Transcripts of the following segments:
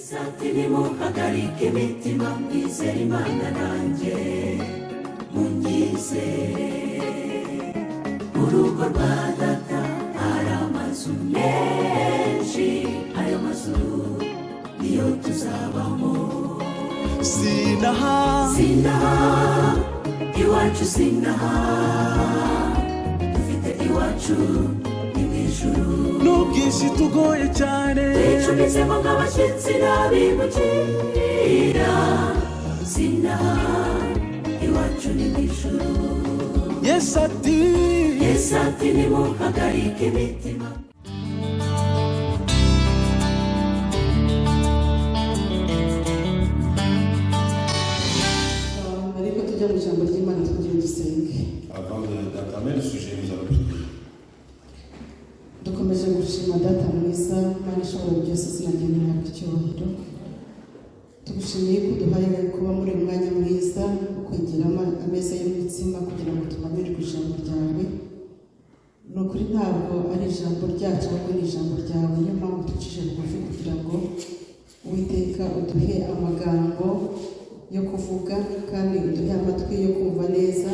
Satini muhagarike imitima mwizere Imana nanjye mungize urugo rwa data hari amazu menshi ayo mazu niyo tuzabamo sinaha iwacu sinaha dufite iwacu n'ubwisi tugoye cyane twicumizemo nk'abashyitsi n'abimukira sinaha iwacu ni mw'ijuru Yesu ati nimuhagarike imitima ariko tujya mu ijambo ry'Imana tugira dusenge. Avant d'entamer le sujet, nous allons prier. Dukomeje gushima data mwiza Imana ishobora byose izina ryawe rihabwe icyubahiro. Tugushimiye ko duhaye kuba muri uyu mwanya mwiza wo kwegera ameza y'imitsima kugira ngo tumanurirwe ijambo ryawe. Ni ukuri ntabwo ari ijambo ryacu ahubwo ni ijambo ryawe, niyo mpamvu ducije bugufi kugira ngo Uwiteka uduhe amagambo yo kuvuga kandi uduhe amatwi yo kumva neza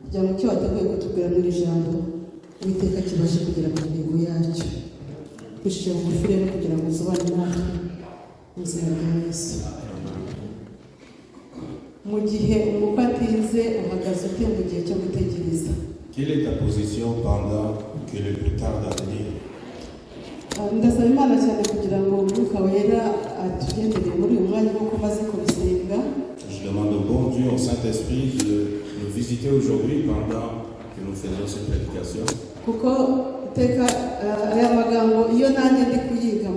kugira ngo icyo wateguye kutubwira muri ijambo Uwiteka kibashe kugera ku ntego yacyo. Ducije bugufi rero kugira ngo usobanure natwe mu izina rya Yesu. Mu gihe umukwe atinze uhagaze ute mu gihe cyo gutegereza? Quelle est ta position pendant que le plus tarde à venir? Ndasaba Imana cyane kugira ngo Umwuka Wera atugenderere muri uyu mwanya nk'uko maze kubisenga. Je demande au bon Dieu, au Saint-Esprit, de nous visiter aujourd'hui pendant que nous faisons cette prédication. Kuko iteka aya magambo iyo nanjye ndi kuyiga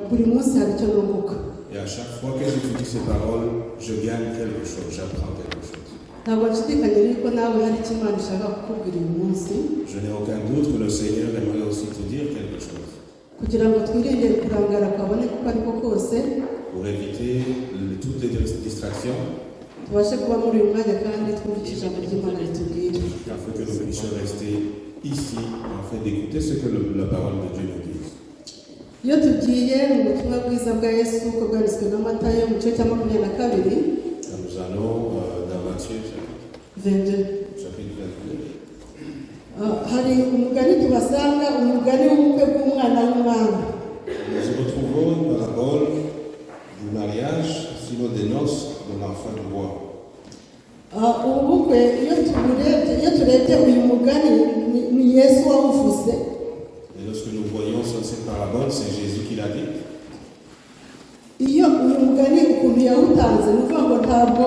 buri munsi hari icyo nunguka. Et à chaque fois que j'étudie ces paroles, je gagne quelque chose, j'apprends quelque chose. Ntabwo nshidikanya yuko nawe hari icyo Imana ishaka kukubwira uyu munsi. Je n'ai aucun doute que le Seigneur aimerait aussi te dire quelque chose. Kugira ngo twirinde kurangara kaboneka uko ariko kose. Pour éviter toutes les distractions. Tubashe kuba muri uyu mwanya kandi twumvise ijambo ry'Imana ritubwira. Afin que nous puissions rester ici, afin d'écouter ce que la parole de Dieu nous dit. Iyo tugiye mu butumwa bwiza bwa Yesu uko bwanditswe na Matayo mu gice cya 22. Nous allons dans Matthieu 22. chapitre 22. Hari umugani tubasanga umugani w'ubukwe bw'umwana w'umwami. Nous retrouvons une parabole du mariage, sinon des noces de l'enfant du roi. Ubukwe iyo turebye uyu mugani ni Yesu wawuvuze. Et lorsque nous voyons cette parabole, c'est Jésus qui l'a dit. Iyo uyu mugani ukuntu yawutanze ni ukuvuga ngo ntabwo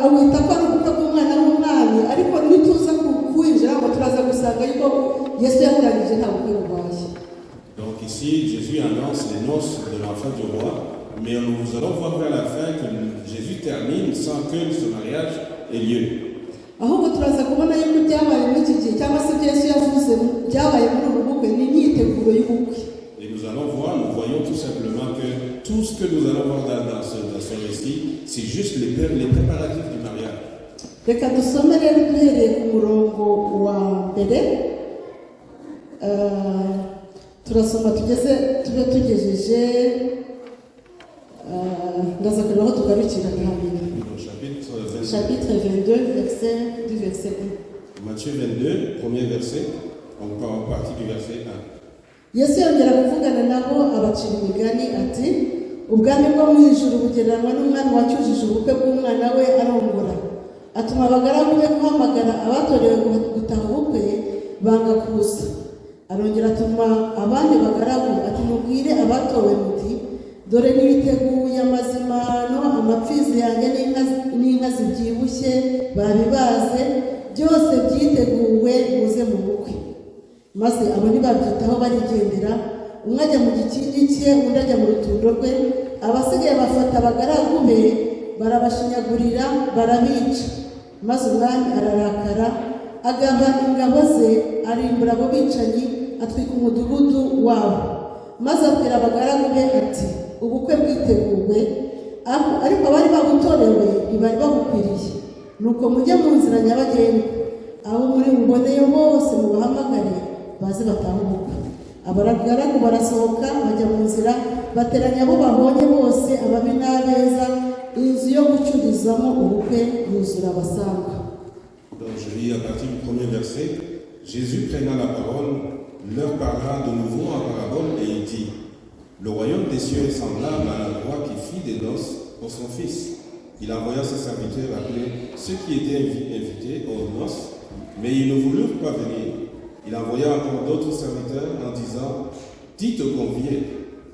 awita ko ari ubukwe bw'umwana w'umwami, ariko nituza kuwinjira ngo turaza gusanga yuko Yesu yamurangije nta bukwe bubaye. Donc ici, Jésus annonce les noces de l'enfant du roi, mais nous allons voir vers la fin que Jésus termine sans que ce mariage ait lieu. Ahubwo turaza kubona yuko byabaye muri iki gihe cyangwa se Yesu yavuze byabaye muri ubu bukwe ni imyiteguro y'ubukwe. Et nous allons voir, nous voyons tout simplement que tout ce que nous allons voir dans ce récit, c'est juste les préparatifs du mariage. Reka dusome rero duhereye ku murongo wa mbere. Turasoma tube tugejeje ndaza kureba aho tugarukira hanyuma. Chapitre 22, verset 1. Matthieu 22, premier verset, on part en partie du verset 1. Yesu yongera kuvugana nabo abacira imigani ati, ubwami bwo mu ijuru bugereranywa n'umwami wacyujije ubukwe bw'umwana we arongora. Atuma abagaragu be guhamagara abatorewe gutaha ubukwe banga kuza. Arongera atuma abandi bagaragu ati, mubwire abatowe muti, dore nibiteguye amazimano, amapfizi yanjye n'inka zibyibushye babibaze, byose byiteguwe muze mu bukwe. Maze abo ntibabyitaho barigendera, umwe ajya mu gikingi cye undi ajya mu rutundo rwe. Abasigaye bafata abagaragu be barabashinyagurira barabica. Maze umwami ararakara, agaba ingabo ze arimbura abo bicanyi, atwika umudugudu wabo. Maze abwira abagaragu be ati, ubukwe bwiteguwe, ariko abari babutorewe ntibari babukwiriye. Nuko mujye mu nzira nyabagendwa, abo muri buboneyo bose mubahamagare baze batahe ubukwe. Abagaragu barasohoka bajya mu nzira, bateranya abo babonye bose ababi n'abeza inzu yo gucururizamo ubukwe yuzura abasanga. Donc je lis à partir du premier verset. Jésus prenant la parole, leur parla de nouveau en parabole et il dit: Le royaume des cieux est semblable à un roi qui fit des noces pour son fils. Il envoya ses serviteurs appeler ceux qui étaient invités aux noces, mais ils ne voulurent pas venir. Il envoya encore d'autres serviteurs en disant: Dites aux conviés,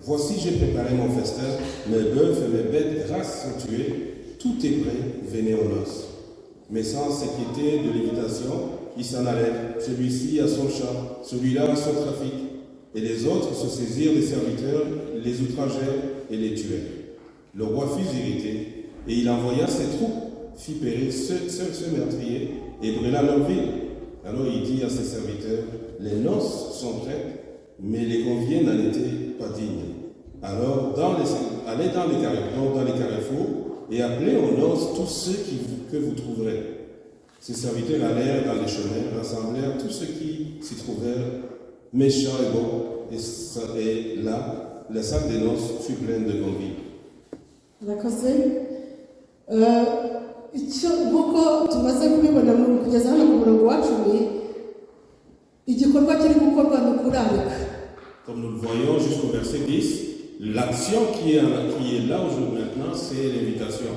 voici j'ai préparé mon festin, mes bœufs et mes bêtes grasses sont tués, tout est prêt, venez aux noces. Mais sans s'inquiéter de l'invitation, ils s'en allèrent, celui-ci à son champ, celui-là à son trafic. Et les autres se saisirent des serviteurs, les outragèrent et les tuèrent. Le roi fut irrité, et il envoya ses troupes, fit périr ceux meurtriers, et brûla leur ville. Alors il dit à ses serviteurs: Les noces sont prêtes, mais les conviés n'en étaient pas dignes. Alors allez dans les carrefours, et appelez aux noces tous ceux que vous trouverez. Ces serviteurs allèrent dans les chemins, rassemblèrent tous ceux qui s'y trouvèrent, méchants et bons, et là, la salle des noces fut pleine de convives. Murakoze. Icyo nk'uko tumaze kubibona kugeza hano ku murongo wa 10, igikorwa kiri gukorwa ni ukurarika. Comme nous le voyons jusqu'au verset 10, l'action qui est là aujourd'hui maintenant, c'est l'invitation.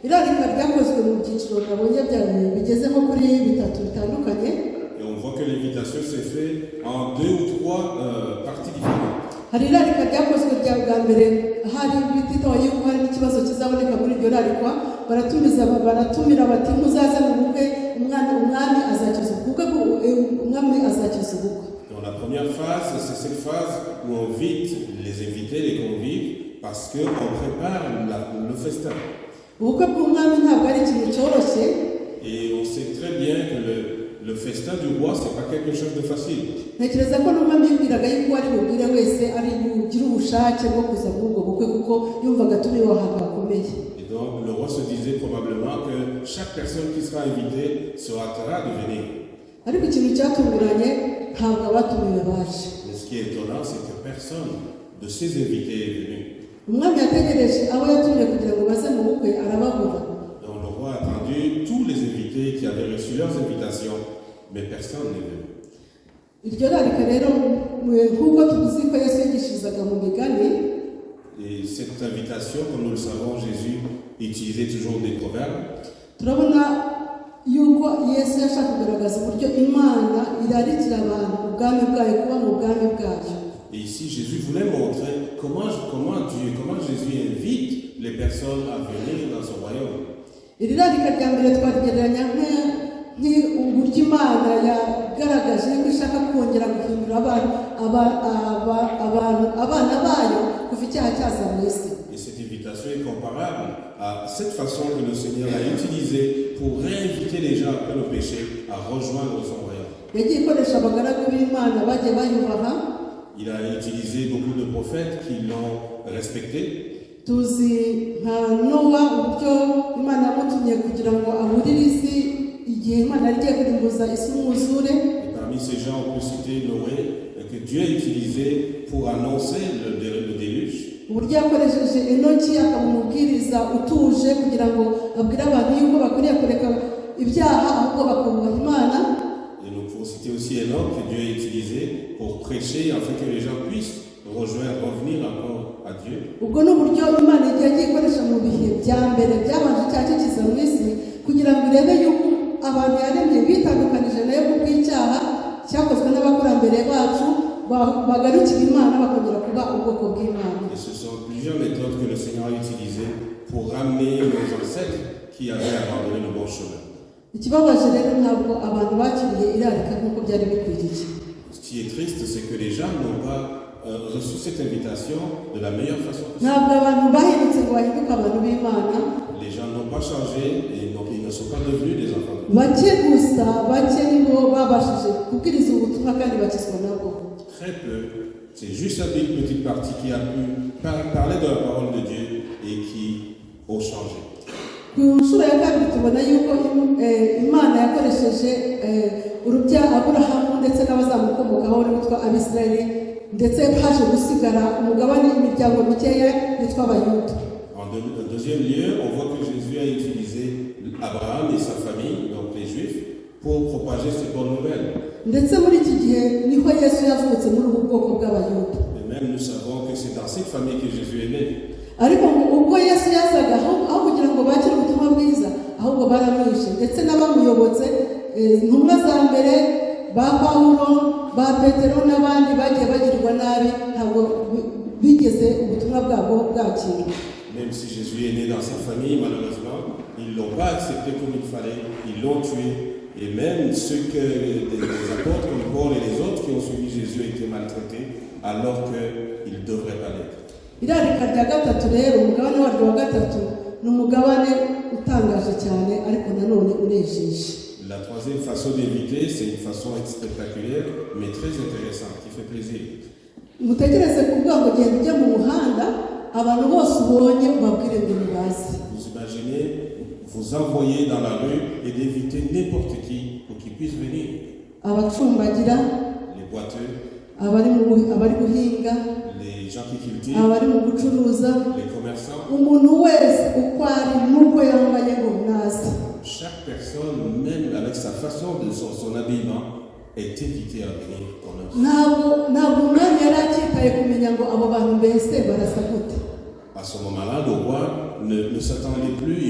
Irarika ryakozwe mu byiciro nabonye bigeze nko kuri 3 bitandukanye. Et on voit que l'invitation s'est faite en 2 ou 3 parties différentes. Hari irarika ryakozwe bwa mbere hari bititoye yuko hari ikibazo kizaboneka muri iryo rarikwa, baratumira bati muzaze mu bukwe umwami azakiza ubukwe, umwami azakiza ubukwe. Dans la première phase, c'est cette phase où on invite les invités, les convives, parce qu'on prépare le festin. Ubukwe bw'umwami ntabwo ari ikintu cyoroshye. Et on sait très bien que le festin du roi, c'est pas quelque chose de facile. Ntekereza ko n'umwami yibwiraga yuko ari bubwire wese ari bugira ubushake bwo kuza muri ubwo bukwe kuko yumvaga turiho ahantu hakomeye. Et donc le roi se disait probablement que chaque personne qui sera invitée se hâtera de venir. Ariko ikintu cyatunguranye ntabwo abatumiwe baje. Mais ce qui est étonnant, c'est que personne de ces invités est venu. Umwami yategereje abo yatumiye kugira ngo baze mu bukwe arababura. Donc le roi a attendu tous les invités qui avaient reçu leurs invitations, mais personne n'est venu. Iryo rarika rero nk'uko tuzi ko Yesu yigishirizaga mu migani. Et cette invitation, comme nous le savons, Jésus utilisait toujours des proverbes. Turabona yuko Yesu yashaka kugaragaza uburyo Imana irarikira abantu ubwami bwayo kuba mu bwami bwayo. Et ici, Jésus voulait montrer comment Jésus invite les personnes à venir dans son royaume. Iri rarika rya mbere twarigereranya nk'uburyo Imana yagaragaje ko ishaka kongera guhindura abana bayo kuva icyaha cyaza mu isi. Et cette invitation est comparable à cette façon que le Seigneur a utilisée pour réinviter les gens après le péché à rejoindre son royaume. Yagiye ikoresha abagaragu b'Imana bagiye bayubaha. Il a utilisé beaucoup de prophètes qui l'ont respecté. Tuzi nka Nowa uburyo Imana yamutumye kugira ngo aburire isi igihe Imana yari igiye kurimbuza isi umwuzure. Et parmi ces gens, on peut citer Noé, que Dieu a utilisé pour annoncer le déluge. Uburyo yakoresheje Enoki akamubwiriza utuje kugira ngo abwire abantu yuko bakwiriye kureka ibyaha ahubwo bakubaha Imana. Et nous pouvons citer aussi Enoch que Dieu a utilisé pour prêcher afin que les gens puissent revenir encore à Dieu. Ubwo n'uburyo Imana yagiye ikoresha mu bihe bya mbere byabanje icyaha kiza mu isi kugira ngo irebe yuko abantu yaremye bitandukanije nayo kuko icyaha cyakozwe n'abakurambere bacu bagarukira Imana bakongera kuba ubwoko bw'Imana. Et ce sont plusieurs méthodes que le Seigneur a utilisées pour ramener nos ancêtres qui avaient abandonné le bon chemin. Ikibabaje rero ntabwo abantu bakiriye irarika nk'uko byari bikwiriye. Ce qui est triste, c'est que les gens n'ont pas reçu cette invitation de la meilleure façon possible. Ntabwo abantu bahindutse ngo bahinduke abantu b'Imana. Les gens n'ont pas changé et ils ne sont pas devenus des enfants de Dieu. Bake gusa bake nibo babashije kubwiriza ubutumwa kandi bakizwa nabwo. Très peu. C'est juste une petite partie qui a pu parler de la parole de Dieu et qui ont changé. Ku nshuro ya kabiri tubona yuko Imana yakoresheje Aburahamu ndetse n'abazamukomokaho witwa Abisirayeli ndetse haje gusigara umugabane imiryango mikeya yitwa abayuda. En deuxième lieu, on voit que Jésus a utilisé Abraham et sa famille, donc les Juifs, pour propager ces bonnes nouvelles. ndetse muri iki gihe niho Yesu yavutse muri ubu bwoko bw'abayuda. Et même nous savons que c'est dans cette famille que Jésus est né. ariko ubwo Yesu yazaga aho kugira ngo bakire ubutumwa bwiza ahubwo baramwishe, ndetse n'abamuyobotse intumwa za mbere ba Pawulo ba Petero n'abandi bagiye bagirwa nabi, ntabwo bigeze ubutumwa bwabo bwakirwa. Même si Jésus est né dans sa famille, malheureusement, ils ne l'ont pas accepté comme il fallait, ils l'ont tué. Et même ceux que les apôtres comme Paul et les autres qui ont suivi Jésus étaient maltraités alors qu'ils ne devraient pas l'être. Irarika rya gatatu rero, umugabane waryo wa gatatu ni umugabane utangaje cyane ariko nanone unejeje. La troisième façon d'éviter, c'est une façon spectaculaire mais très intéressante, qui fait plaisir. Mutekereze kuvuga ngo genda ujye mu muhanda abantu bose ubonye ubabwire ngo nibaze. Vous imaginez vous envoyer dans la rue et d'éviter n'importe qui pour qu'il puisse venir. Abacumbagira, Les boiteux, abari guhinga, les gens qui cultivent, abari mu gucuruza, les commerçants. umuntu wese uko ari n'uko yambaye ngo naze. Chaque personne, même avec sa façon de son habillement, est invitée à venir dans notre. Ntabwo umwami yari akitaye kumenya ngo abo bantu mbese barasa gute. À ce moment-là, le roi ne s'attendait plus,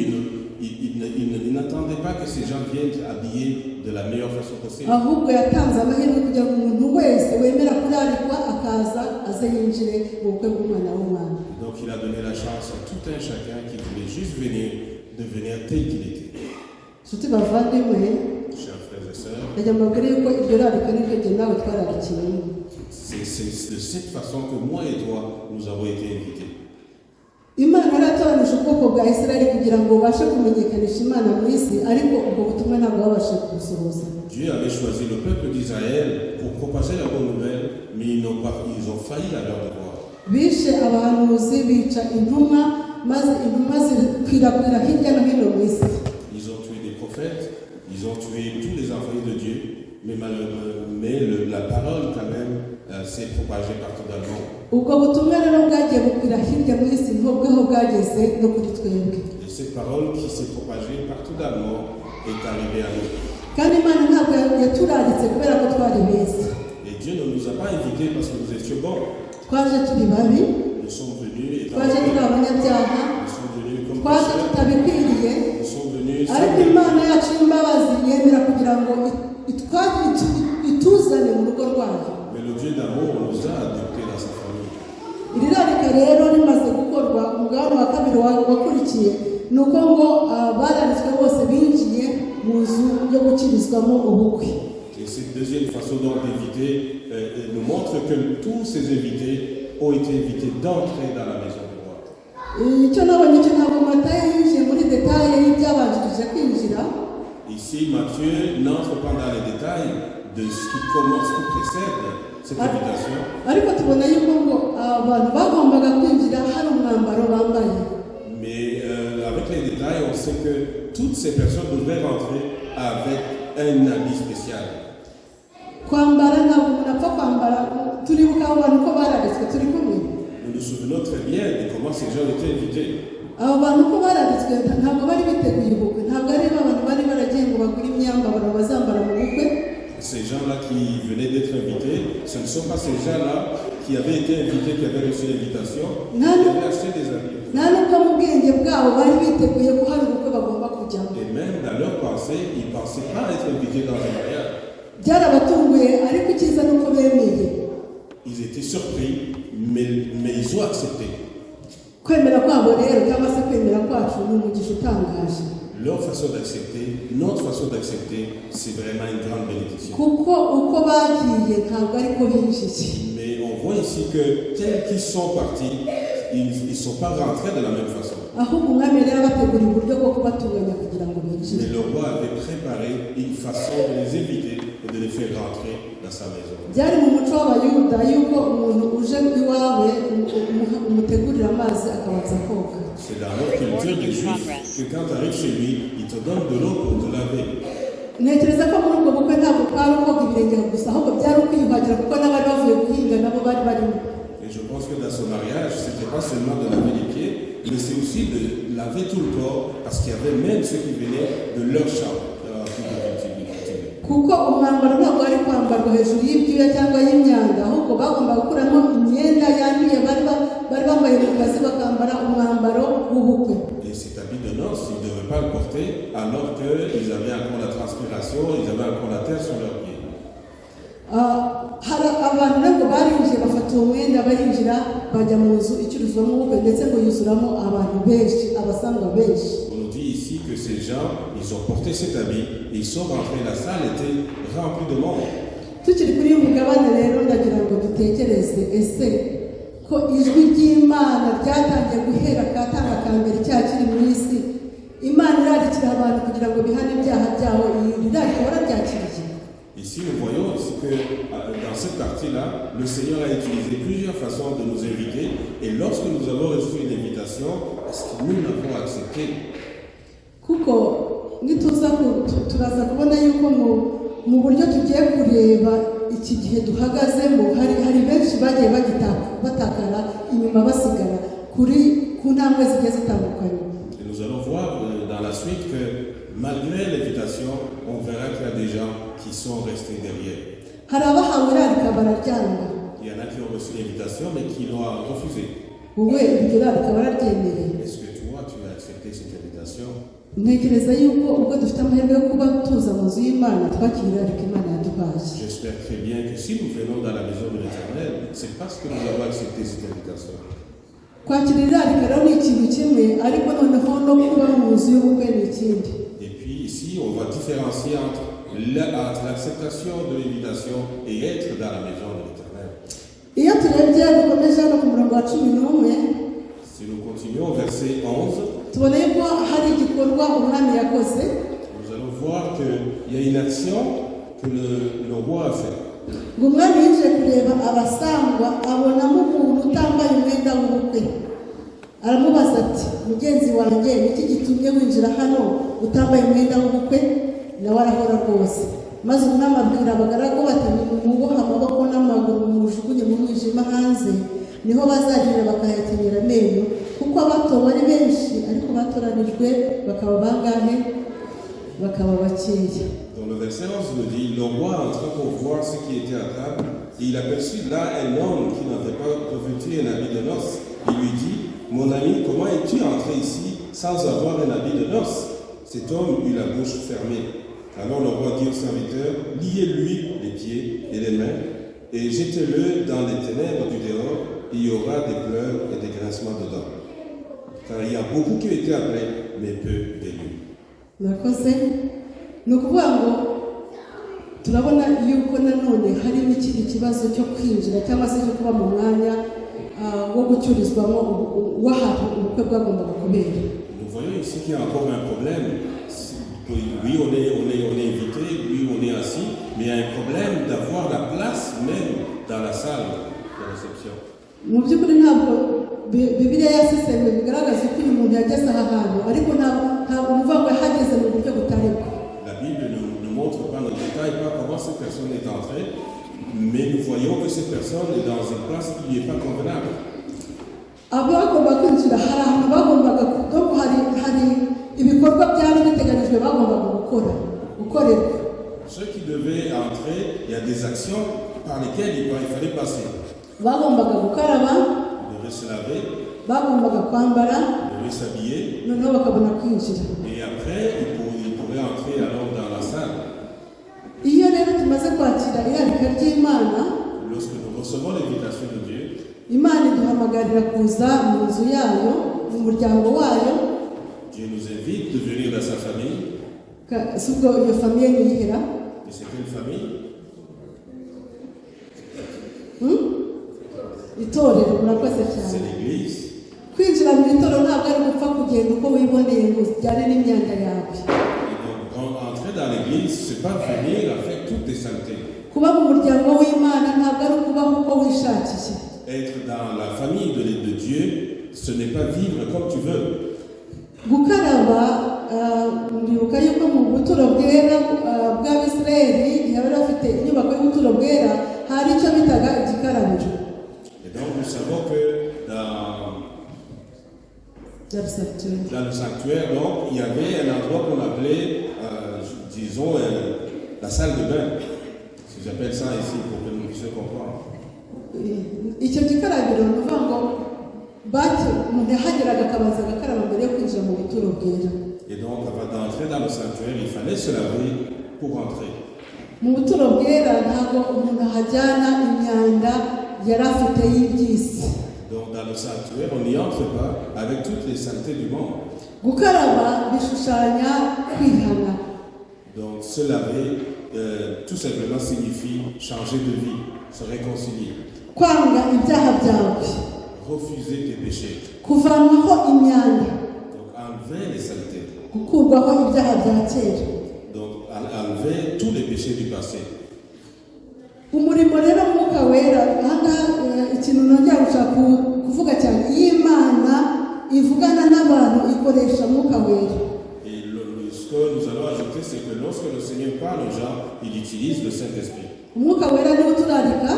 il n'attendait pas que ces gens viennent habillés de la meilleure façon possible. ahubwo yatanze amahirwe kugira ngo umuntu wese wemera kurarikwa akaza aze yinjire mu bukwe bw'umwana w'umwana. Donc il a donné la chance à tout un chacun qui voulait juste venir, de venir tel qu'il était. Nshuti bavandimwe, Chers frères et sœurs, ndagira mbabwire yuko iryo rarika niryo jye nawe twararikiwemo. c'est de cette façon que moi et toi, nous avons été invités. Imana yaratoranije ubwoko bwa Isirayeli kugira ngo babashe kumenyekanisha Imana mu isi, ariko ubwo butumwa ntabwo babashe kubusohoza. Dieu avait choisi le peuple d'Israël pour propager la bonne nouvelle, mais ils ont failli à leur devoir. Bishe abahanuzi, bica intumwa, maze intumwa zikwirakwira hirya no hino mu isi. Ils ont tué des prophètes, ils ont tué tous les envoyés de Dieu, mais la parole quand même s'est propagée partout dans le monde. Ubwo butumwa rero bwagiye bukwira hirya mu isi niho bwageze no kuri twebwe. Et cette parole qui s'est propagée partout dans le monde est arrivée à nous. Kandi Imana ntabwo yaturaritse kubera ko twari beza. Et Dieu ne nous a pas invités parce que nous étions bons. Twaje turi babi, Nous sommes venus étant twaje turi abanyabyaha, nous sommes venus comme twaje pécheurs, tutabikwiriye, nous sommes venus ariko Imana yacu y'imbabazi yemera kugira ngo ituzane mu rugo rwayo. mais le Dieu d'amour nous a adoptés dans sa famille. Iri rarika rero rimaze gukorwa, umugabane wa kabiri wakurikiye ni uko ngo bararitswe bose binjiye mu nzu yo gukirizwamo ubukwe. Et cette deuxième façon donc d'éviter nous montre que tous ces invités ont été invités d'entrer dans la maison du roi. Icyo nabonye cyo ntabwo Matayo yinjiye muri detaye y'ibyabanjirije kwinjira. Ici, Matthieu n'entre pas dans les détails de ce qui précède cette invitation. Ariko tubona yuko ngo abantu bagombaga kwinjira hari umwambaro bambaye. Mais avec les détails, on sait que toutes ces personnes devraient rentrer avec un habit spécial. Kwambara ntabwo umuntu apfa kwambara, turibuka abo bantu ko bararitswe turi kumwe. Nous nous souvenons très bien de comment ces gens étaient invités. Abo bantu ko bararitswe ntabwo bari biteguye ubukwe, ntabwo ari abantu bari baragiye ngo bagure imyambaro bazambara mu bukwe. Ces gens-là qui venaient d'être invités, ce ne sont pas ces gens-là qui avaient été invités, qui avaient reçu l'invitation, qui avaient acheté des habits. Nta nubwo mu bwenge bwabo bari biteguye ko hari ubukwe bagomba kujyamo. Et même dans leur pensée, ils ne pensaient pas être invités dans un mariage. Byarabatunguye, ariko icyiza ni uko bemeye. Ils étaient surpris, mais ils ont accepté. Kwemera kwabo rero cyangwa se kwemera kwacu ni umugisha utangaje. Leur façon d'accepter, notre façon d'accepter, c'est vraiment une grande bénédiction. Kuko uko bagiye ntabwo ariko binjiye. Mais on voit ici que tels qu'ils sont partis, ils ne sont pas rentrés de la même façon. Ahubwo umwami rero abategura uburyo bwo kubatunganya kugira ngo binjire. Mais le roi avait préparé une façon de les éviter et de les faire rentrer dans sa maison. Byari mu muco w'Abayuda yuko umuntu uje iwawe umutegurira amazi akabanza koga. C'est dans notre culture des Juifs que quand tu arrives chez lui, il te donne de l'eau pour te laver. ntekereza ko muri ubwo bukwe ntabwo kwari ukoga ibirenge gusa ahubwo byari ukwiyuhagira kuko n'abari bavuye guhinga nabo bari barimo. Et je pense que dans ce mariage, c'était pas seulement de laver les pieds, mais c'est aussi de laver tout le corps, parce qu'il y avait même ceux qui venaient de leur champ. Kuko umwambaro ntabwo wari kwambarwa hejuru y'ibyuya cyangwa y'imyanda, ahubwo bagomba gukuramo imyenda yanduye bari bambaye mu kazi bakambara umwambaro w'ubukwe. Et cet habit de noces, ils ne devaient pas le porter alors qu'ils avaient encore la transpiration, ils avaient encore la terre sur leurs pieds. Hari abantu ntabwo barinjiye bafata uwo mwenda barinjira bajya mu nzu icururizwamo ubukwe ndetse ngo yuzuramo abantu benshi, abasangwa benshi. On nous dit ici que ces gens, ils ont porté cet habit, et ils sont rentrés, la salle était remplie de monde. Tukiri kuri uyu mugabane rero ndagira ngo dutekereze, ese ko ijwi ry'Imana ryatangiye guhera katanga ka mbere cya kiri mu isi, Imana irarikira abantu kugira ngo bihane ibyaha byabo, irarikira barabyakiriye. Ici, nous voyons aussi que dans cette partie-là, le Seigneur a utilisé plusieurs façons de nous inviter, et lorsque nous avons reçu une invitation, est-ce que nous l'avons accepté? Kuko turaza kubona yuko mu buryo tugiye kureba iki gihe duhagazemo hari benshi bagiye batakara inyuma basigara ku ntambwe zigiye zitandukanye. Et nous allons voir dans la suite que malgré l'invitation, on verra qu'il y a des gens qui sont restés derrière. Hari abahawe irarika bararyanga. Il y en a qui ont reçu l'invitation mais qui l'ont refusé. Wowe iryo rarika bararyemereye. Est-ce que toi, tu as accepté cette invitation? Ntekereza yuko ubwo dufite amahirwe yo kuba tuza mu nzu y'Imana twakira irarika Imana yaduhaye. J'espère très bien que si nous venons dans la maison de l'Éternel, c'est parce que nous avons accepté cette invitation. Kwakira irarika rero ni ikintu kimwe, ariko noneho no kuba mu nzu y'ubukwe ni ikindi. Et puis ici, on va différencier entre l'acceptation de l'invitation et être dans la maison de l'Éternel. Iyo turebye dukomeje hano ku murongo wa 11, si nous continuons au verset 11, tubona yuko hari igikorwa umwami yakoze. Nous allons voir qu'il y a une action que le roi a fait. Ngo umwami yinjiye kureba abasangwa abonamo umuntu utambaye umwenda w'ubukwe. Aramubaza ati, mugenzi wanjye niki gitumye winjira hano utambaye umwenda w'ubukwe? Nawe arahora rwose. Maze umwami abwira abagaragu bati, muboha amaboko n'amaguru mujugunye mu mwijima hanze, niho bazagirira bakayakenyera amenyo, kuko abatowe ari benshi ariko batoranijwe bakaba bangahe? Bakaba bakeya. Dans le verset 11 nous dit, le roi entra pour voir ce qui était à table, et il aperçut là un homme qui n'avait pas revêtu un habit de noces. Il lui dit, mon ami, comment es-tu entré ici sans avoir un habit de noces? Cet homme eut la bouche fermée. Alors le roi dit au serviteur, liez-lui les pieds et les mains, et jetez-le dans les ténèbres du dehors, et il y aura des pleurs et des grincements dedans. Car il y a beaucoup qui ont été appelés, mais peu d'élus. Nakoze ni ukuvuga ngo turabona yuko nanone hari n'ikindi kibazo cyo kwinjira cyangwa se cyo kuba mu mwanya wo gucururizwamo w'ahantu ubukwe bwagombaga kubera. Nous voyons ici qu'il y a encore un problème. Oui, on est invité, oui, on est assis, mais il y a un problème d'avoir la place même dans la salle de réception. Mu by'ukuri ntabwo Bibiliya yasesenguye bigaragaza ko uyu muntu yageze aha hantu, ariko ntabwo uvuga ngo yahageze mu buryo butari bwo. La Bible ne montre pas dans le détail pas comment cette personne est entrée, mais nous voyons que cette personne est dans une place qui n'est pas convenable. Abagomba kwinjira hari ahantu bagombaga kuko hari ibikorwa byari biteganijwe bagombaga gukorerwa. Ceux qui devaient entrer, il y a des actions par lesquelles il fallait passer. Bagombaga gukaraba, Ils devaient se laver, bagombaga kwambara, ils devaient s'habiller, noneho bakabona kwinjira. et après ils pourraient entrer alors dans la salle. Iyo rero tumaze kwakira irarika ry'Imana, Lorsque nous recevons l'invitation de Dieu, Imana iduhamagarira kuza mu nzu yayo, mu muryango wayo. Dieu nous invite de venir dans sa famille. Si ubwo iyo famiye niyihera, Et c'est quelle famille? itorero. Murakoze C'est cyane. l'église. Kwinjira mu itorero ntabwo ari gupfa kugenda uko wiboneye ngo ujyane n'imyanda yawe. Et donc, entrer dans l'église, c'est pas venir avec toutes tes saletés. Kuba mu muryango w'Imana ntabwo ari ukubaho uko wishakiye. Être dans la famille de Dieu, ce n'est pas vivre comme tu veux. Gukaraba ndibuka yuko mu buturo bwera bw'Abisirayeli igihe bari bafite inyubako y'ubuturo bwera hari icyo bitaga igikarabiro. Et donc nous savons que dans le sanctuaire, donc, il y avait un endroit qu'on appelait, disons, la salle de bain. Si j'appelle ça ici pour que nous puissions comprendre. Icyo gikarabiro ni ukuvuga ngo umuntu yahageraga akabanza agakaraba mbere yo kwinjira mu buturo bwera. Et donc, avant d'entrer dans le sanctuaire, il fallait se laver pour entrer. Mu buturo bwera ntabwo umuntu ahajyana imyanda yari afite y'iby'isi. Donc, dans le sanctuaire, on n'y entre pas avec toutes les saletés du monde. Gukaraba bishushanya kwihana. Donc, se laver, tout simplement signifie changer de vie, se réconcilier. Kwanga ibyaha byawe. Refuser tes péchés. Kuvanwaho imyanda. Donc, enlever les saletés. Gukurwaho ibyaha bya kera. Donc, enlever tous les péchés du passé. Umurimo rero Mwuka Wera ahangaha ikintu nongera gushaka kuvuga cyane iyo Imana ivugana n'abantu ikoresha Mwuka Wera. Et ce que nous allons ajouter, c'est que lorsque le Seigneur parle aux gens, il utilise le Saint-Esprit. Umwuka Wera niwo turarika.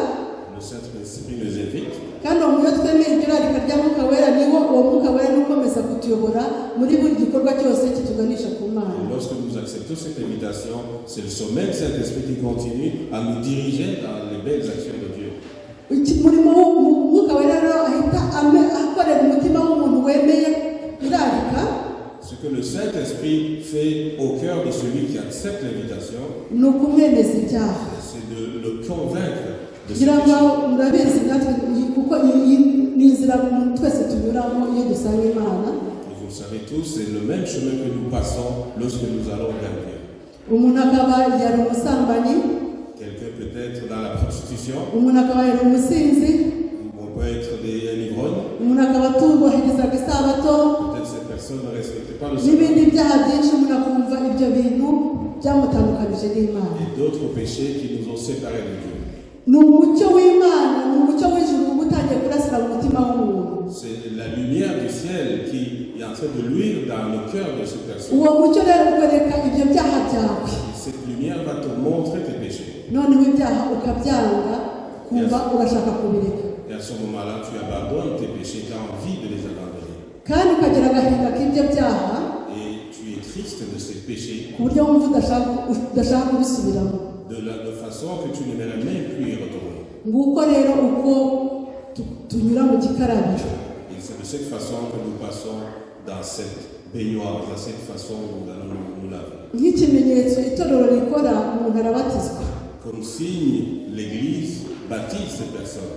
Le Saint-Esprit nous invite. Kandi umuntu twemeye irarika rya Mwuka Wera niwo uwo Mwuka Wera n'ukomeza kutuyobora muri buri gikorwa cyose kituganisha ku Mana. Et lorsque nous acceptons cette invitation, c'est le même Saint-Esprit qui continue à nous diriger dans les belles actions de Dieu. Umurimo w'Umwuka Wera rero ahita akorera umutima w'umuntu wemeye irarika. Ce que le Saint-Esprit fait au cœur de celui qui accepte l'invitation, ni ukumwemeza ibyaha. C'est de le convaincre de ce kugira ngo péché. murabizi natwe kuko iyi ni inzira umuntu twese tunyuramo iyo dusanga Imana. Et vous le savez tous, c'est le même chemin que nous passons lorsque nous allons vers Dieu. Umuntu akaba yari umusambanyi. Quelqu'un peut être dans la prostitution, umuntu akaba yari umusinzi. on peut être un ivrogne, umuntu akaba atubahirizaga isabato. peut-être cette personne ne respecte pas le n'ibindi sabbat. byaha byinshi umuntu akumva ibyo bintu byamutandukanije n'Imana. Et d'autres péchés qui nous ont séparés de Dieu. ni umucyo w'Imana, ni umucyo w'ijuru uba utangiye kurasira mu mutima w'umuntu. C'est la lumière du ciel qui est en train de luire dans le cœur de cette personne. uwo mucyo rero ukwereka ibyo byaha byawe. Et cette lumière va te montrer tes péchés. noneho ibyaha ukabyanga kumva urashaka kubireka. Et à ce moment-là, tu abandonnes tes péchés, tu as envie de les abandonner. kandi ukagira agahinda k'ibyo byaha. Et tu es triste de ces péchés. ku buryo wumva udashaka kubisubiramo. De façon que tu n'aimerais même plus y retourner. nguko rero uko tunyura mu gikarabiro. Et c'est de cette façon que nous passons dans cette baignoire, dans cette façon où nous allons nous laver. nk'ikimenyetso itorero rikora umuntu arabatizwa. Comme signe, l'Église baptise ces personnes.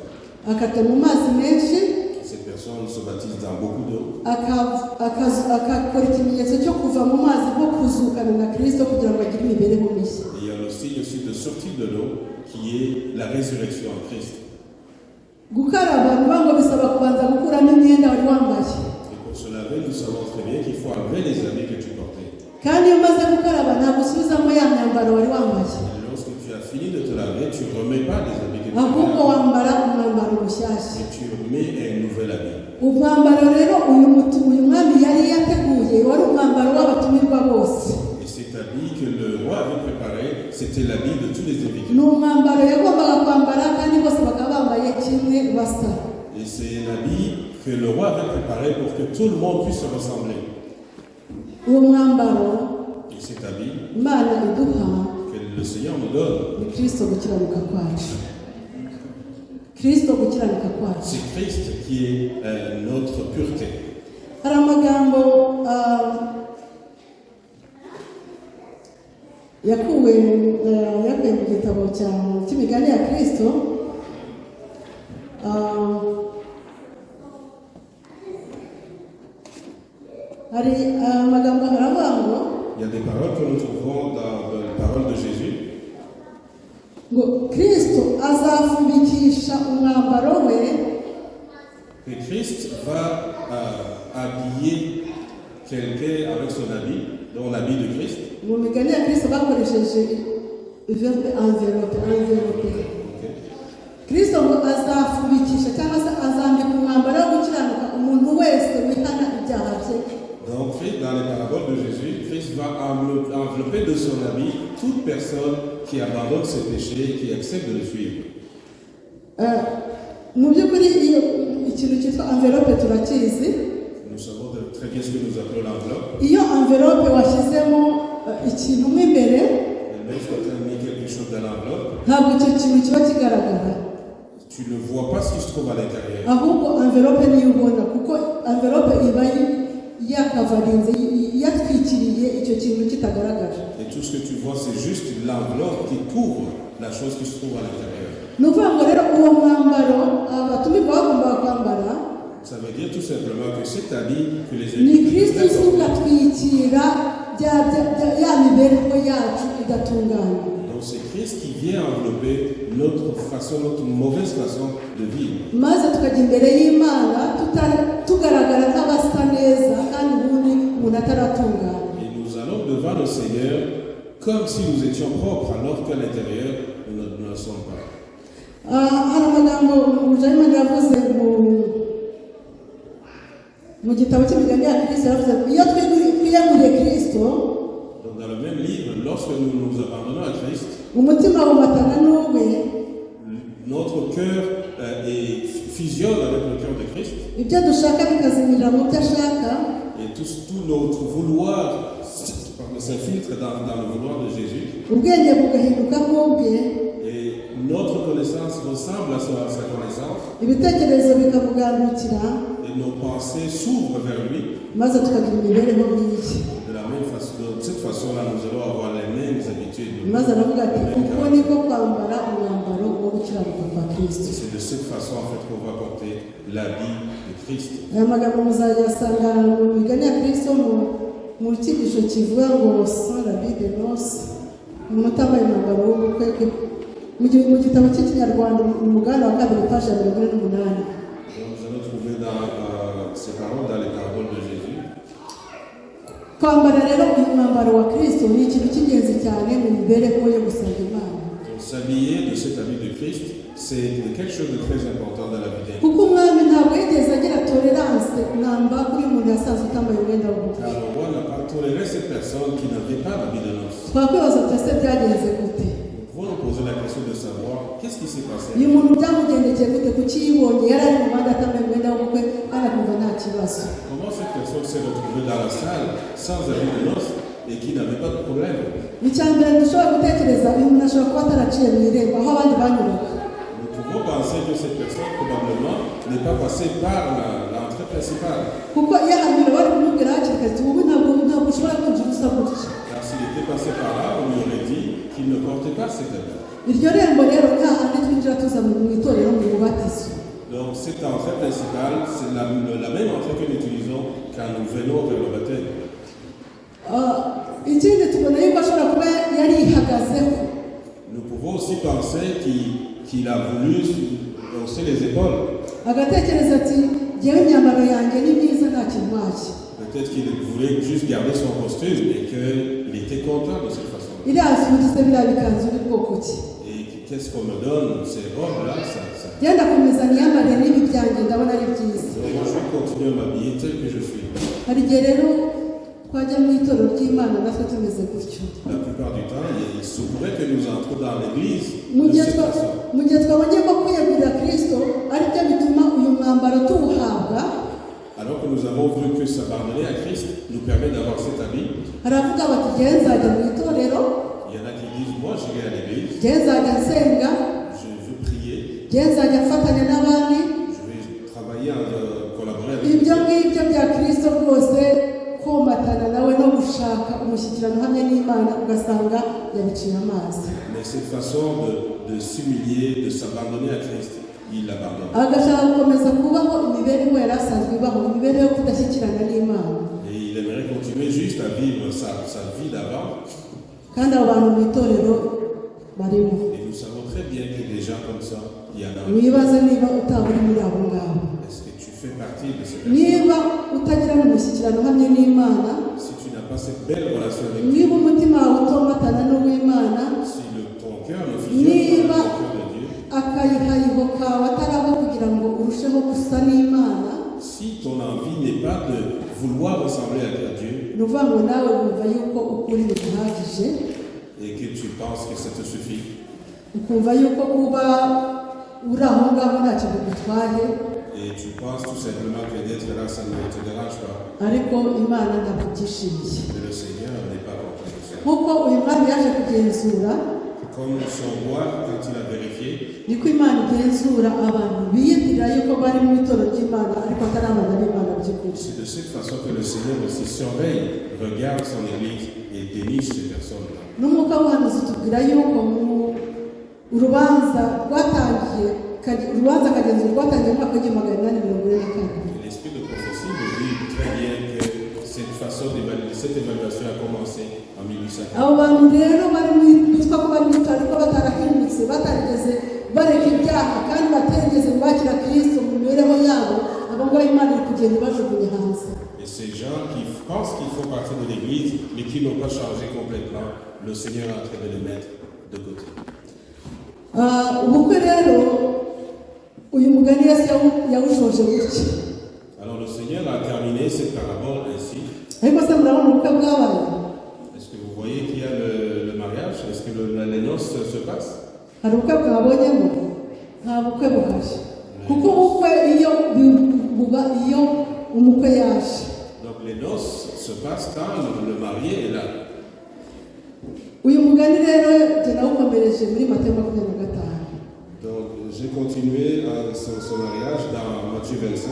akajya mu mazi menshi. Ces personnes se baptisent dans beaucoup d'eau. akakora ikimenyetso cyo kuva mu mazi nko kuzukana na Kristo kugira ngo agire imibereho mishya. Et il y a le signe aussi de sortie de l'eau qui est la résurrection en Christ. gukaraba ni ngo bisaba kubanza gukuramo imyenda wari wambaye. Et pour se laver, nous savons très bien qu'il faut enlever les habits que tu portais. kandi iyo umaze gukaraba ntabwo usubizamo ya myambaro wari wambaye. Et lorsque tu as fini de te laver, tu ne remets pas les habits que tu ahubwo portais. wambara umwambaro mushyashya. Et tu remets un nouvel habit. umwambaro rero uyu mwami yari yateguye wari umwambaro w'abatumirwa bose. Et cet habit que le roi avait préparé, c'était l'habit de tous les invités. ni umwambaro yagombaga kwambara kandi bose bakaba bambaye kimwe basa. Et c'est un habit que le roi avait préparé pour que tout le monde puisse se ressembler. uwo mwambaro Et cet habit Imana iduha que le Seigneur nous donne, ni Kristo gukiranuka kwacu. Kristo gukiranuka kwacu. c'est Christ qui est notre pureté. hari amagambo yakuwe mu gitabo cy'imigani ya Kristo. hari amagambo aravuga ngo Il y a des paroles que nous trouvons dans les paroles de Jésus. ngo Kristo azafubikisha umwambaro we. Que Christ va habiller quelqu'un avec son habit, dont l'habit de Christ. mu migani ya Kristo bakoresheje verbe envelope. Okay. Kristo ngo azafubikisha cyangwa se azambika umwambaro wo gukiranuka umuntu wese wihana ibyaha bye. Donc, dans les paraboles de Jésus, Christ va envelopper de son habit toute personne qui abandonne ses péchés et qui accepte de le suivre. mu by'ukuri iyo ikintu cyitwa envelope turakizi. Nous savons très bien ce que nous appelons l'enveloppe. Iyo envelope washyizemo ikintu mo imbere, Même quand tu as mis quelque chose dans l'enveloppe, ntabwo icyo kintu kiba kigaragara, tu ne vois pas ce qui se trouve à l'intérieur. ahubwo envelope niyo ubona, kuko envelope iba yakavarinze, yatwikiriye icyo kintu kitagaragara. Et tout ce que tu vois, c'est juste l'enveloppe qui couvre la chose qui se trouve à l'intérieur. Ni ukuvuga ngo rero uwo mwambaro abatumirwa bagombaga kwambara, Ça veut dire tout simplement que cet habit que les ni invités Kristo mettent uza ugatwikira ya mibereho yacu idatunganye. donc c'est Christ qui vient envelopper notre mauvaise façon de vivre. Maze tukajya imbere y'Imana tugaragara nk'abasa neza kandi ubundi umuntu ataratungana. Et nous allons devant le Seigneur comme si nous étions propres alors qu'à l'intérieur nous ne le sommes pas. Hari amagambo Mujahimana yavuze mu gitabo cy'imigani ya Kristo, yavuze iyo twiyeguriye Kristo, Donc dans le même livre, lorsque nous nous abandonnons à Christ, umutima wumatana n'uwe, notre cœur fusionne avec le cœur de Christ ibyo dushaka bikazimirira mu byo ashaka, et tout notre vouloir s'infiltre dans le vouloir de Jésus ubwenge bugahinduka nk'ubwe, et notre connaissance ressemble à sa connaissance ibitekerezo bikamugandukira, et nos pensées s'ouvrent vers lui. maze tukagira imibereho myiza. De la même façon, de cette façon-là, nous allons avoir les mêmes habitudes. Maze aravuga ati uko niko kwambara umwambaro wo gukiranuka kwa Kristo. C'est de cette façon en fait qu'on va porter l'habit de Christ. Aya magambo muzayasanga mu migani ya Kristo mu cyigisho kivuga ngo sans l'habit de noces, umuntu utambaye umwambaro w'ubukwe, mu gitabo cy'ikinyarwanda mu mugabane wa kabiri paji ya 48. Donc nous allons trouver dans ces paroles dans les paroles de Jésus. Kwambara rero uyu mwambaro wa Kristo ni ikintu cy'ingenzi cyane mu mibereho yo gusenga Imana, Donc s'habiller de cet habit de Christ, c'est quelque chose de très important dans la vie d'un. kuko umwami ntabwo yigeze agira tolerance namba kuri umuntu yasanzwe utambaye umwenda w'ubukwe. Car le roi n'a pas toléré cette personne qui n'avait pas d'habit de noces. Twakwibaza tuti ese byagenze gute? Nous pouvons nous poser la question de savoir qu'est-ce qui s'est passé. Uyu muntu byamugendekeye gute? Kuki yibonye yari ari mu muhanda atambaye umwenda w'ubukwe kandi akumva nta kibazo? Comment cette personne s'est retrouvée dans la salle sans habit de noces et qui n'avait pas de problème? Icya mbere dushobora gutekereza, uyu muntu ashobora kuba ataraciye mu irembo aho abandi banyuraga. Nous pouvons penser que cette personne probablement n'est pas passée par l'entrée principale. Kuko iyo ahanyura bari kumubwira hakiri kare ati wowe ntabwo ushobora kwinjira usa gutya. Car s'il était passé par là, on lui aurait dit qu'il ne portait pas cet habit. Iryo rembo rero nta handi twinjira tuza mu itorero mu mubatizo. Donc cette entrée principale, c'est la même entrée que nous utilisons quand nous venons vers le baptême. Ikindi tubona yuko ashobora kuba yari yihagazeho. Nous pouvons aussi penser qu'il a voulu hausser les épaules. Agatekereza ati jyewe imyambaro yanjye ni myiza nta kirwaye. Peut-être qu'il voulait juste garder son costume et qu'il était content de cette façon. Iriya sudize biriya bikanzu ni bwoko ki? Et qu'est-ce qu'on me donne? Ces robes-là, ça. Genda komeza niyambare n'ibi byanjye ndabona ari byiza. Donc moi, je vais continuer à m'habiller tel que je suis. Hari igihe rero twajya mu itorero ry'Imana natwe tumeze gutyo. La plupart du temps, il se pourrait que nous entrons dans l'église Mu de gihe cette façon. twabonye ko kwiyegurira Kristo ari byo bituma uyu mwambaro tuwuhabwa, Alors que nous avons vu que s'abandonner à Christ nous permet d'avoir cet habit, haravuga bati jyewe nzajya mu itorero, il y en a qui disent, moi j'irai à l'église, jyewe nzajya nsenga, je veux prier, jyewe nzajya mfatanya n'abandi. je vais travailler, collaborer avec Ibyo ngibyo bya Kristo rwose komatana nawe no gushaka umushyikirano hamwe n'Imana ugasanga yabiciye amazi. Mais cette façon de s'humilier, de s'abandonner à Christ, il l'abandonne. Agashaka gukomeza kubaho imibereho yari asanzwe ibaho, imibereho yo kudashyikirana n'Imana. Et il aimerait continuer juste à vivre sa vie d'avant. Kandi abo bantu mu itorero barimo. Et nous savons très bien que des gens comme ça, il y en a. Wibaze niba utaba uri muri abo ngabo. Est-ce que tu fais partie de ces personnes? Niba utagirana umushyikirano hamwe n'Imana, Si tu n'as pas cette belle relation avec Dieu, niba umutima wawe utomatana n'uw'Imana, si ton cœur ne fusionne pas avec le cœur de Dieu, akayihayiho kawe ataraho kugira ngo urusheho gusa n'Imana, si ton envie n'est pas de vouloir ressembler à Dieu ni ukuvuga ngo nawe wumva yuko ukuri biguhagije et que tu penses que ça te suffit. ukumva yuko kuba uri aho ngaho ntacyo bigutwaye Et tu penses tout simplement que d'être là, ça ne te dérange pas. ariko imana ntabwo ibyishimiye Mais le Seigneur n'est pas content de ça. nk'uko uyu mwami yaje kugenzura Comme son roi, quand il a vérifié, niko imana igenzura abantu biyitirira yuko bari mu itorero ry'imana ariko atari abana b'imana by'ukuri. c'est de cette façon que le Seigneur aussi surveille, regarde son Église et déniche ces personnes-là. n'umwuka w'ubuhanuzi utubwira yuko mu urubanza rwatangiye urubanza kagenzura rwatangiye mu mwaka w'igihumbi magana inani mirongo ine na kane. Et l'esprit de prophétie me dit très bien que cette évaluation a commencé en 1840. abo bantu rero bari bitwa ko bari mu itorero ariko batarahindutse batarigeze bareka ibyaha kandi batarigeze bakira kristo mu mibereho yabo abo ngabo imana iri kugenda ibajugunye hanze. Et ces gens qui pensent qu'ils font partie de l'Église, mais qui n'ont pas changé complètement, le Seigneur est en train de les mettre de côté. ubukwe rero uyu mugani yesu yawushoje gutya. Alors le Seigneur a terminé cette parabole ainsi. ariko se murabona ubukwe bwabaye? Est-ce que vous voyez qu'il y a le mariage? Est-ce que les noces se passent? hari ubukwe mwabonyemo? nta bukwe buhari kuko ubukwe iyo buba iyo umukwe yaje. Donc les noces se passent quand le marié est là. uyu mugani rero jye nawukomereje muri Matayo 25. Donc j'ai continué son mariage dans Matthieu 25.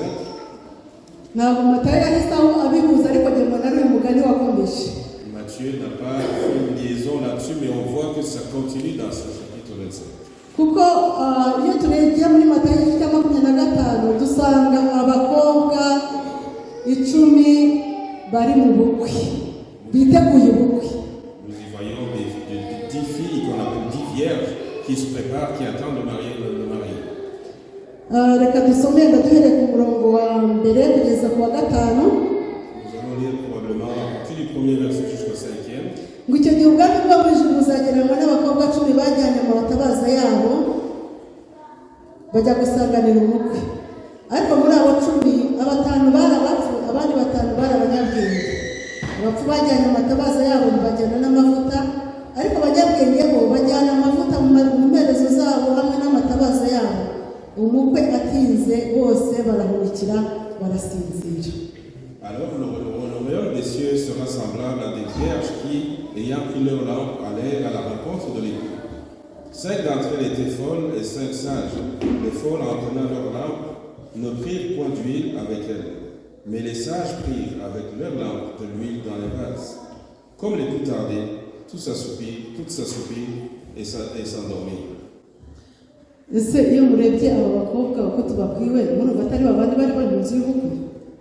ntabwo Matayo yahise abihuza ariko jye mbona ari uyu mugani wakomeje. Matthieu n'a pas fait une liaison là-dessus, mais on voit que ça continue dans ce chapitre 25. kuko iyo turebye muri Matayo 25 dusanga abakobwa 10 bari mu bukwe biteguye ubukwe. Nous y voyons des 10 filles qu'on appelle 10 vierges qui se préparent, qui attendent le mari. reka dusome duhereye ku murongo wa mbere kugeza ku wa 5. Nous allons lire probablement à partir du premier verset jusqu'au 5e. ngo icyo gihe ubwami bwo mu ijuru buzagereranywa n'abakobwa 10 bajyanye mu batabaza yabo bajya gusanganira umukwe. ariko muri abo 10 5 bari abapfu abandi 5 bari abanyabwenge. abapfu bajyanye amatabaza yabo bajyana n'amavuta ariko abanyabwenge bo bajyana amavuta mu mperezo zabo hamwe n'amatabaza yabo. umukwe atinze bose barahunikira barasinzira. Alors le royaume des cieux sera semblable à des vierges qui, ayant pris leur lampe, allèrent à la rencontre de l'époux. 5 d'entre elles étaient folles et 5 sages. Les folles, en prenant leur lampe, ne prirent point d'huile avec elles, mais les sages prirent avec leur lampe de l'huile dans les vases. Comme les plus tardaient, toutes s'assoupirent et s'endormirent. ese iyo murebye aba bakobwa uko tubabwiwe murumva atari babandi bari bari mu nzu y'ubukwe?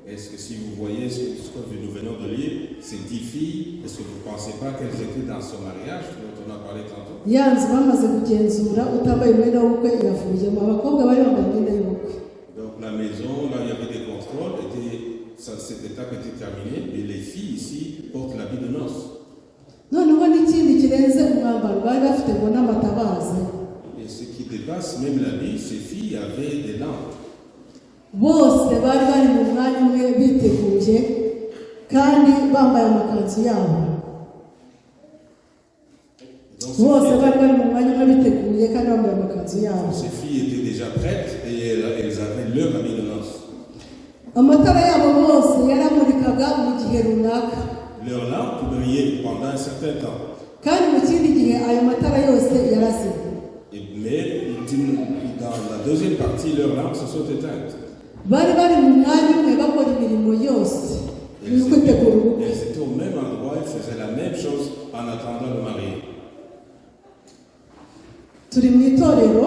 Est-ce que si vous voyez ce que nous venons de lire, ces 10 filles, est-ce que vous ne pensez pas qu'elles étaient dans ce mariage dont on a parlé tantôt? ya nzu bamaze kugenzura utambaye umwenda w'ubukwe yavuyemo. abakobwa bari bambaye imyenda y'ubukwe. Donc la maison, là il y avait des contrôles, cette étape était terminée, mais les filles ici portent l'habit de noces. noneho n'ikindi kirenze umwambaro bari bafite ngo n'amatabaza. Et ce qui dépasse même l'habit, ces filles avaient des lampes. bose bari bari mu mwanya umwe biteguye kandi bambaye amakanzu yabo. bose bari bari mu mwanya umwe biteguye kandi bambaye amakanzu yabo. Ces filles étaient déjà prêtes et elles avaient leur habit de noces. amatara yabo bose yaramurikaga mu gihe runaka. Leur lampe brillait pendant un certain temps. kandi mu kindi gihe ayo matara yose yarazimye. Mais dans la deuxième partie, leurs lampes se sont éteintes. bari bari mu mwanya umwe bakora imirimo yose yo kwitegura ubukwe. Elles étaient au même endroit, elles faisaient la même chose en attendant le marié. turi mu itorero,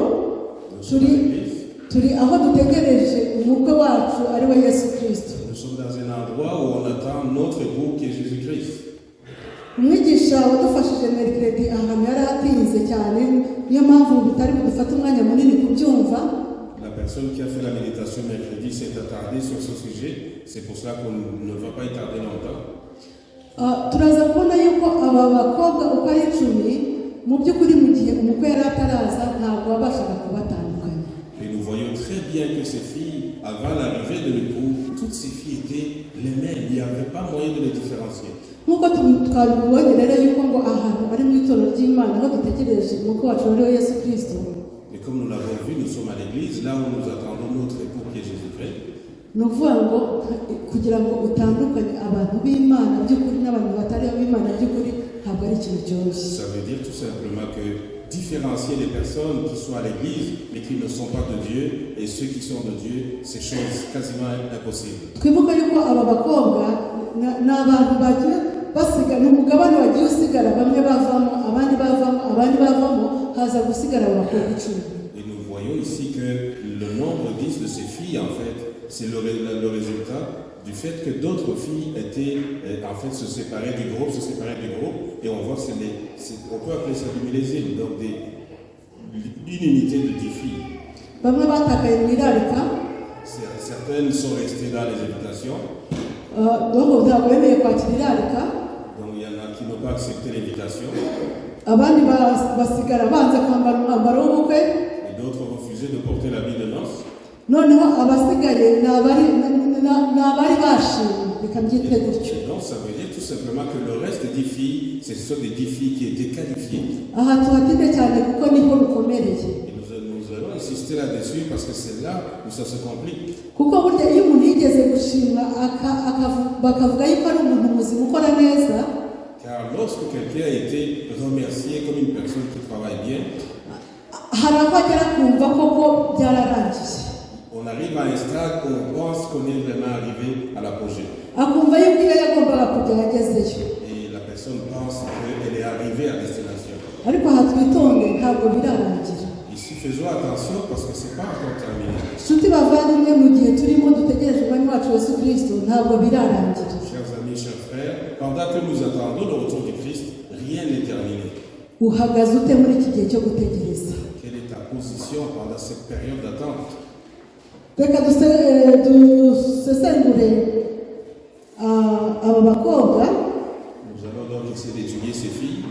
turi aho dutegereje umukwe wacu ari we Yesu Kristo. Nous sommes dans un endroit où on attend notre époux qui est Jésus-Christ. umwigisha wadufashije mercredi ahantu yari atinze cyane, niyo mpamvu bitari budufata umwanya munini kubyumva. La personne qui a fait la méditation mercredi s'est attardée sur ce sujet, c'est pour cela qu'on ne va pas y tarder longtemps. turaza kubona yuko aba bakobwa uko ari 10 mu by'ukuri mu gihe umukwe yari ataraza ntabwo wabashaga kubatandukanya. Et nous voyons très bien que ces filles avant l'arrivée de l'époux, toutes ces filles étaient les mêmes. Il n'y avait pas moyen de les différencier. nk'uko twabibonye rero yuko ngo ahantu ari mu itorero ry'imana aho dutegereje umukwe wacu wariwe yesu kirisito. Et comme nous l'avons vu, nous sommes à l'église, là où nous attendons notre époux qui est Jésus-Christ. ni ukuvuga ngo kugira ngo utandukanye abantu b'imana by'ukuri n'abantu batari ab'imana by'ukuri ntabwo ari ikintu cyoroshye. Ça veut dire tout simplement que différencier les personnes qui sont à l'église mais qui ne sont pas de Dieu et ceux qui sont de Dieu, c'est chose quasiment impossible. twibuke yuko aba bakobwa ni abantu bagiye basigara, umugabane wagiye usigara, bamwe bavamo abandi bavamo haza gusigara abakobwa 10. Et nous voyons ici que le nombre 10 de ces filles, en fait, c'est le résultat du fait que d'autres filles étaient, en fait, se séparaient du groupe, et on voit que on peut appeler ça du millésime, donc une unité de 10 filles. bamwe batakaye mu irarika, Certaines sont restées dans les invitations, donc ntabwo bemeye kwakira irarika, donc il y en a qui n'ont pas accepté l'invitation, abandi basigara banze kwambara umwambaro w'ubukwe, et d'autres refusaient de porter l'habit de noces. noneho abasigaye ni abari bashimye, reka mbyite gutyo. Et donc ça veut dire tout simplement que le reste des 10 filles, ce sont des 10 filles qui étaient qualifiées. aha tuhatinde cyane kuko niho rukomereye, Et nous allons insister là-dessus parce que c'est là où ça se complique. kuko burya iyo umuntu yigeze gushimwa bakavuga yuko ari umuntu muzima ukora neza, Car lorsque quelqu'un a été remercié comme une personne qui travaille bien, hari aho agera kumva koko byararangiye, on arrive à un stade où on pense qu'on est vraiment arrivé à l'apogée. akumva yuko iyo yagombaga kujya yagezeyo. Et la personne pense qu'elle est arrivée à destination. ariko aha twitonde ntabwo birarangira. Ici, faisons attention parce que ce n'est pas encore terminé. nshuti bavandimwe, mu gihe turimo dutegereje umwami wacu Yesu Kristo ntabwo birarangira. Chers amis, chers frères, pendant que nous attendons le retour du Christ, rien n'est terminé. uhagaze ute muri iki gihe cyo gutegereza? Quelle est ta position pendant cette période d'attente? reka dusesengure aba bakobwa. Nous allons donc essayer d'étudier ces filles.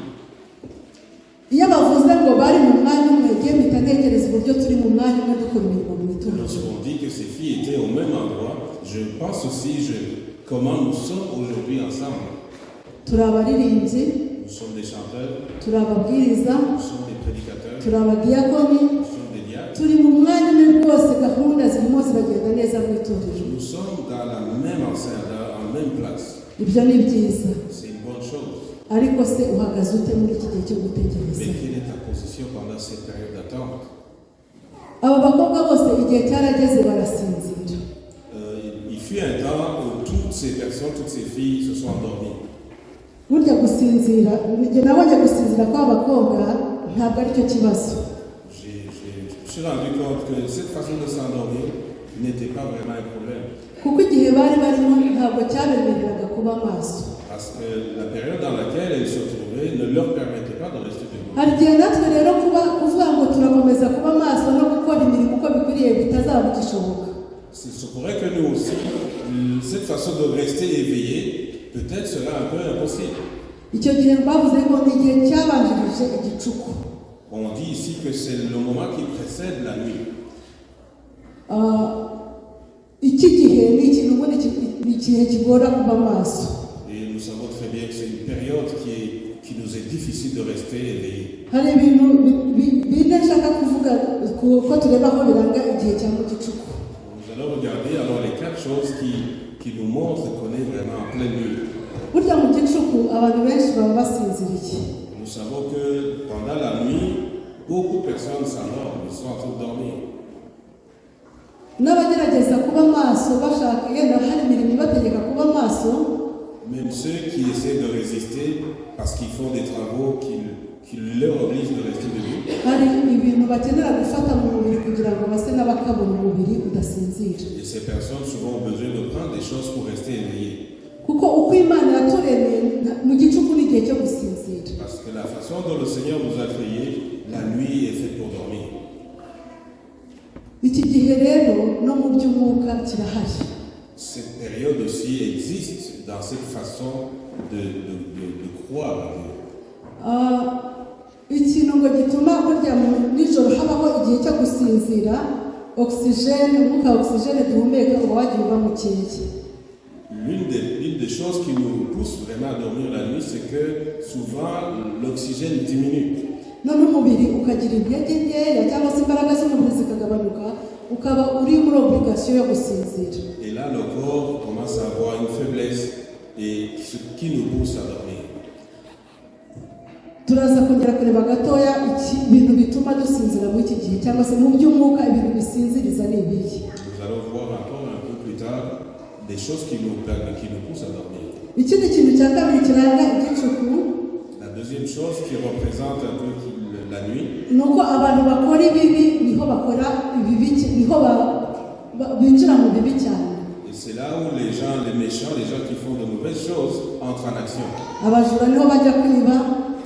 iyo bavuze ngo bari mu mwanya umwe, ngiye mpita ntegereza uburyo turi mu mwanya umwe dukora imirimo mu itorero. Lorsqu'on dit que ces filles étaient au même endroit, je pense aussi comment nous sommes aujourd'hui ensemble. turi abaririmbyi, Nous sommes des chanteurs, turi ababwiriza, nous sommes des prédicateurs, turi abadiyakoni, nous sommes des diacres. turi mu mwanya umwe rwose, gahunda zirimo ziragenda neza mu itorero. Nous sommes dans la même enceinte, en même place. ibyo ni byiza, C'est une bonne chose. ariko se uhagaze ute muri iki gihe cyo gutegereza? Mais quelle est ta position pendant cette période d'attente? aba bakobwa bose igihe cyarageze barasinzira. Il fut un temps où toutes ces personnes, toutes ces filles se sont endormies. burya gusinzira, njye nabonye gusinzira kw'abakobwa ntabwo aricyo kibazo. Je me suis rendu compte que cette façon de s'endormir n'était pas vraiment un problème. kuko igihe bari barimo ntabwo cyabemereraga kuba maso. Parce que la période dans laquelle elles se trouvaient ne leur permettait pas de rester debout. hari igihe natwe rero kuvuga ngo turakomeza kuba maso no gukora imirimo uko bikwiriye bitazaba bigishoboka. Il se pourrait que nous aussi, cette façon de rester éveillé, peut-être sera un peu impossible. icyo gihe bavuze ko ni igihe cyabanjirije igicuku. On dit ici que c'est le moment qui précède la nuit. iki gihe ni ikintu ubundi ni igihe kigora kuba maso. Et nous savons très bien que c'est une période qui nous est difficile de rester éveillé. hari ibintu bine nshaka kuvuga ko tureba ko biranga igihe cya mu gicuku. Nous allons regarder alors les 4 choses qui nous montrent qu'on est vraiment en pleine nuit. burya mu gicuku abantu benshi baba basinziriye. Nous savons que pendant la nuit, beaucoup de personnes s'endorment, ils sont en train de dormir. n'abagerageza kuba maso bashaka yenda hari imirimo ibategeka kuba maso, Même ceux qui essaient de résister parce qu'ils font des travaux qui leur obligent de rester debout. hari ibintu bakenera gufata mu mubiri kugira ngo base n'abakabona umubiri udasinzira. Et ces personnes souvent ont besoin de prendre des choses pour rester éveillées. kuko uko imana yaturemeye mu gicuku ni igihe cyo gusinzira. Parce que la façon dont le Seigneur nous a créés, la nuit est faite pour dormir. iki gihe rero no mu by'umwuka kirahari. Cette période aussi existe dans cette façon de croire à Dieu. ikintu ngo gituma burya nijoro habaho igihe cyo gusinzira oxygène, umwuka wa oxygène duhumeka uba wagiye uba mukeya. L'une des choses qui nous pousse vraiment à dormir la nuit, c'est que souvent l'oxygène diminue. none umubiri ukagira intege nkeya cyangwa se imbaraga z'umubiri zikagabanuka ukaba uri muri obligation yo gusinzira. Et là, le corps commence à avoir une faiblesse et ce qui nous pousse à dormir. Turaza kongera kureba gatoya ibintu bituma dusinzira muri iki gihe cyangwa se mu by'umwuka ibintu bisinziriza ni ibihe. Nous allons voir encore un peu plus tard des choses qui nous poussent à dormir. Ikindi kintu cya kabiri kiranga igicuku, La deuxième chose qui représente un peu la nuit, ni uko abantu bakora ibibi niho bakora ibibi, niho binjira mu bibi cyane. et c'est là où les gens, les méchants, les gens qui font de mauvaises choses entrent en action. Abajura niho bajya kwiba,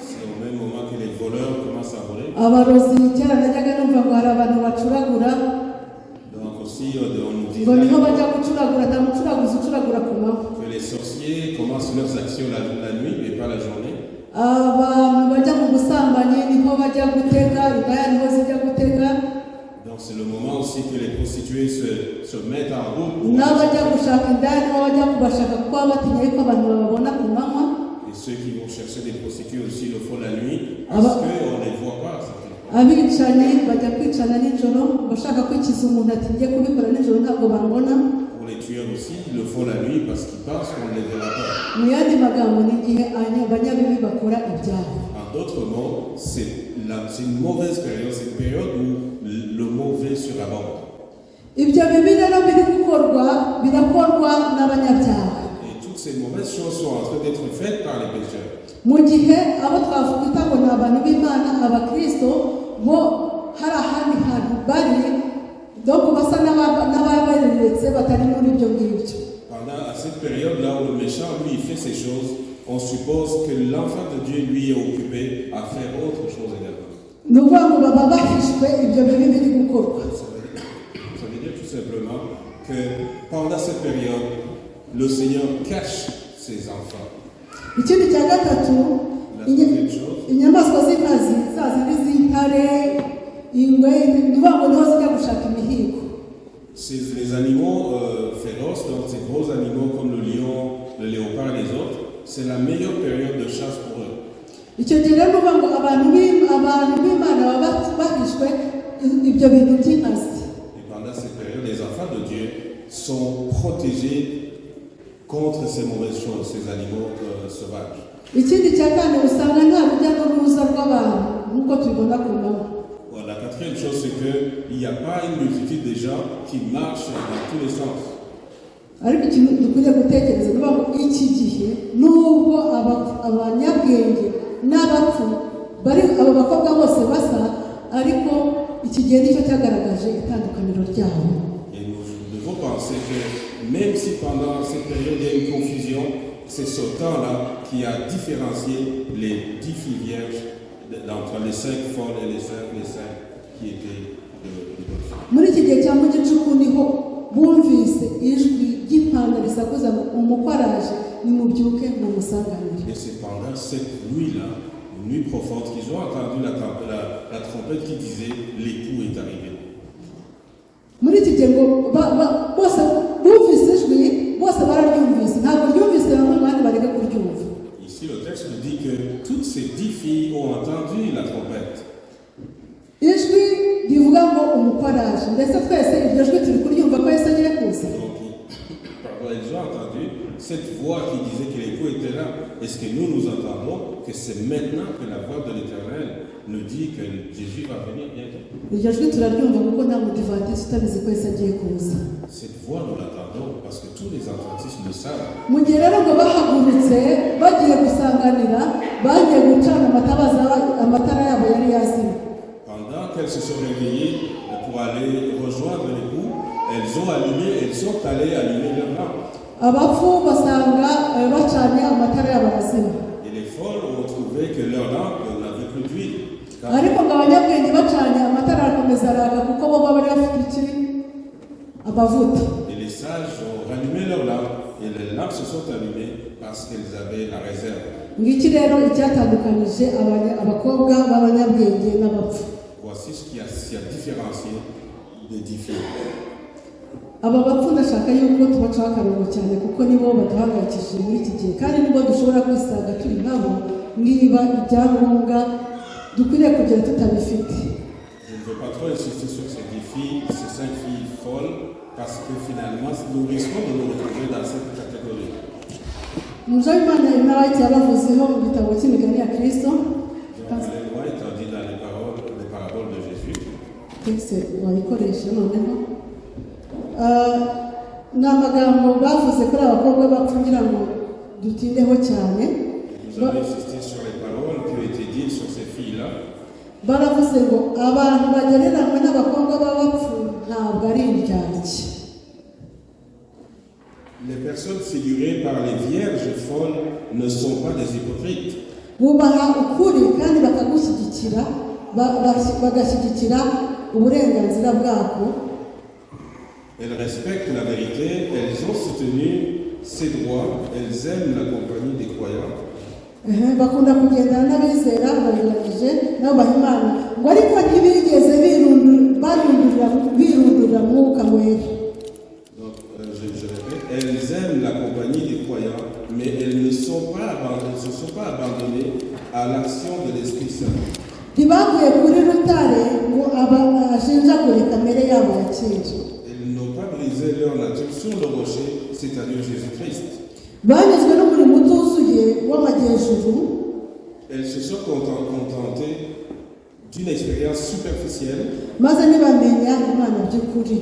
C'est au même moment que les voleurs commencent à voler. abarozi kera najyaga numva ngo hari abantu bacuragura, Donc aussi, on nous dit ngo niho bajya gucuragura, nta mucuraguzi ucuragura ku manywa. que les sorciers commencent leurs actions la nuit et pas la journée. Abantu bajya mu busambanyi niho bajya gutega, indaya niho zijya gutega, Donc c'est le moment aussi que les prostituées se mettent en route. n'abajya gushaka indaya niho bajya kubashaka kuko baba batinya yuko abantu bababona ku manywa. Et ceux qui vont chercher des prostituées aussi le font la nuit parce qu'on ne les voit pas. Abicanyi bajya kwicana nijoro, bashaka kwikiza umuntu ati ngiye kubikora nijoro ntabwo bambona. Pour les tueurs aussi, ils le font la nuit parce qu'ils pensent qu'on ne les verra pas. Mu yandi magambo ni igihe abanyabibi bakora ibyabo. En d'autres mots, c'est une mauvaise période, c'est une période où le mauvais surabonde. Ibyo bibi rero biri gukorwa birakorwa n'abanyabyaha. Et toutes ces mauvaises choses sont en train d'être faites par les pécheurs. Mu gihe abo twavuga ngo ni abantu b'Imana, abakristo bo hari ahandi hantu bari, donc basa n'ababeretse batari muri ibyo ngibyo. Pendant à cette période-là où le méchant, lui, il fait ces choses, on suppose que l'enfant de Dieu, lui, est occupé à faire autre chose également. Ni ukuvuga ngo baba bahishwe ibyo bibi biri gukorwa. Ça veut dire tout simplement que pendant cette période, le Seigneur cache ses enfants. Ikindi cya gatatu, La deuxième chose, inyamaswa z'inkazi za zindi z'intare, ingwe, ni ukuvuga ngo niho zijya gushaka imihigo. c'est les animaux féroces, donc ces gros animaux comme le lion, le léopard et les autres, c'est la meilleure période de chasse pour eux. Icyo gihe rero ni ukuvuga ngo abantu b'Imana baba bahishwe ibyo bintu by'inkazi. Et pendant cette période, les enfants de Dieu sont protégés contre ces mauvaises choses, ces animaux sauvages. Ikindi cya kane usanga nta rujya n'uruza rw'abantu nk'uko tubibona ku manywa. Bon, la quatrième chose, c'est qu'il n'y a pas une multitude de gens qui marchent dans tous les sens. Ariko ikintu dukwiriye gutekereza ni ngo iki gihe nubwo abanyabwenge n'abapfu bari abo bakobwa bose basa, ariko iki gihe nicyo cyagaragaje itandukaniro ryabo. Et nous devons penser que même si pendant cette période il y a une confusion, c'est ce temps-là qui a différencié les 10 filles vierges entre les 5 folles et les 5 qui étaient de bonnes filles. Muri iki gihe cya mu gicuku niho bumvise ijwi ry'impanda risakuza ngo umukwaraje nimubyuke mumusanganire. Et c'est pendant cette nuit-là, une nuit profonde, qu'ils ont entendu la trompette qui disait l'époux est arrivé. Muri iki gihe ngo bose bumvise ijwi, bose bararyumvise, ntabwo ryumvise bamwe abandi bareka kuryumva. Ici, le texte nous dit que toutes ces 10 filles ont entendu la trompette. Ijwi rivuga ngo umukwaraje, ndetse twese iryo jwi turi kuryumva ko Yesu agiye kuza. Donc, elles ont entendu cette voix qui disait que l'époux était là. Est-ce que nous entendons que c'est maintenant que la voix de l'Éternel nous dit que Jésus va venir bientôt? Iryo jwi turaryumva kuko nta mudivantiste utabizi ko Yesu agiye kuza. Cette voix, nous l'entendons parce que tous les adventistes le savent. Mu gihe rero ngo bahagurutse bagiye gusanganira, bagiye gucana amatara yabo yari yazimye. Pendant qu'elles se sont réveillées pour aller rejoindre l'époux, elles sont allées allumer leur lampe. Abapfu basanga bacanye amatara yabo yazimye. Et les folles ont trouvé que leur lampe n'avait plus d'huile. Ariko ngo abanyabwenge bacanye amatara arakomeza araka kuko bo baba bari bafite iki amavuta. Et les sages ont rallumé leur lampe et les lampes se sont allumées parce qu'elles avaient la réserve. Ngiki rero icyatandukanije abakobwa b'abanyabwenge n'abapfu. Voici ce qui a différencié d'édifier. aba bapfu ndashaka yuko tubacaho akarongo cyane kuko nibo baduhangayikishije muri iki gihe kandi nibo dushobora kwisanga turi nabo niba ibyangombwa dukwiriye kugira tutabifite. Je ne veux pas trop insister sur ces 10 filles, ces 5 filles folles, parce que finalement, nous risquons de nous retrouver dans cette catégorie. Imana White yabavuzeho mu gitabo cy'imigani ya Kristo. Jean-Paul White a dit dans les paraboles de Jésus. Texte wayikoresha noneho. Ni amagambo bavuze kuri abakobwa bapfa kugira ngo dutindeho cyane. Vous avez insisté sur les paroles qui ont été dites sur ces filles-là. Baravuze ngo abantu bagereranywa n'abakobwa b'abapfu ntabwo ari indyarya. Les personnes figurées par les vierges folles ne sont pas des hypocrites. Bubaha ukuri kandi bakagushyigikira bagashyigikira uburenganzira bwabo. Elles respectent la vérité, elles ont soutenu ses droits, elles aiment la compagnie des croyants. Bakunda kugendana n'abizera barangije n'abaha Imana ngo ariko ntibigeze birundurira mwuka wera. Donc, je répète, elles aiment la compagnie des croyants, mais elles ne se sont pas abandonnées à l'action de l'Esprit Saint. Ntibaguye kuri rutare ngo ashinjagure kamere yabo ya kera. Elles n'ont pas brisé leur nature sur le rocher, c'est-à-dire Jésus-Christ. Banyuzwe n'umurimo utuzuye w'amajyejuru. Elles se sont contentées d'une expérience superficielle, maze ntibamenya Imana by'ukuri.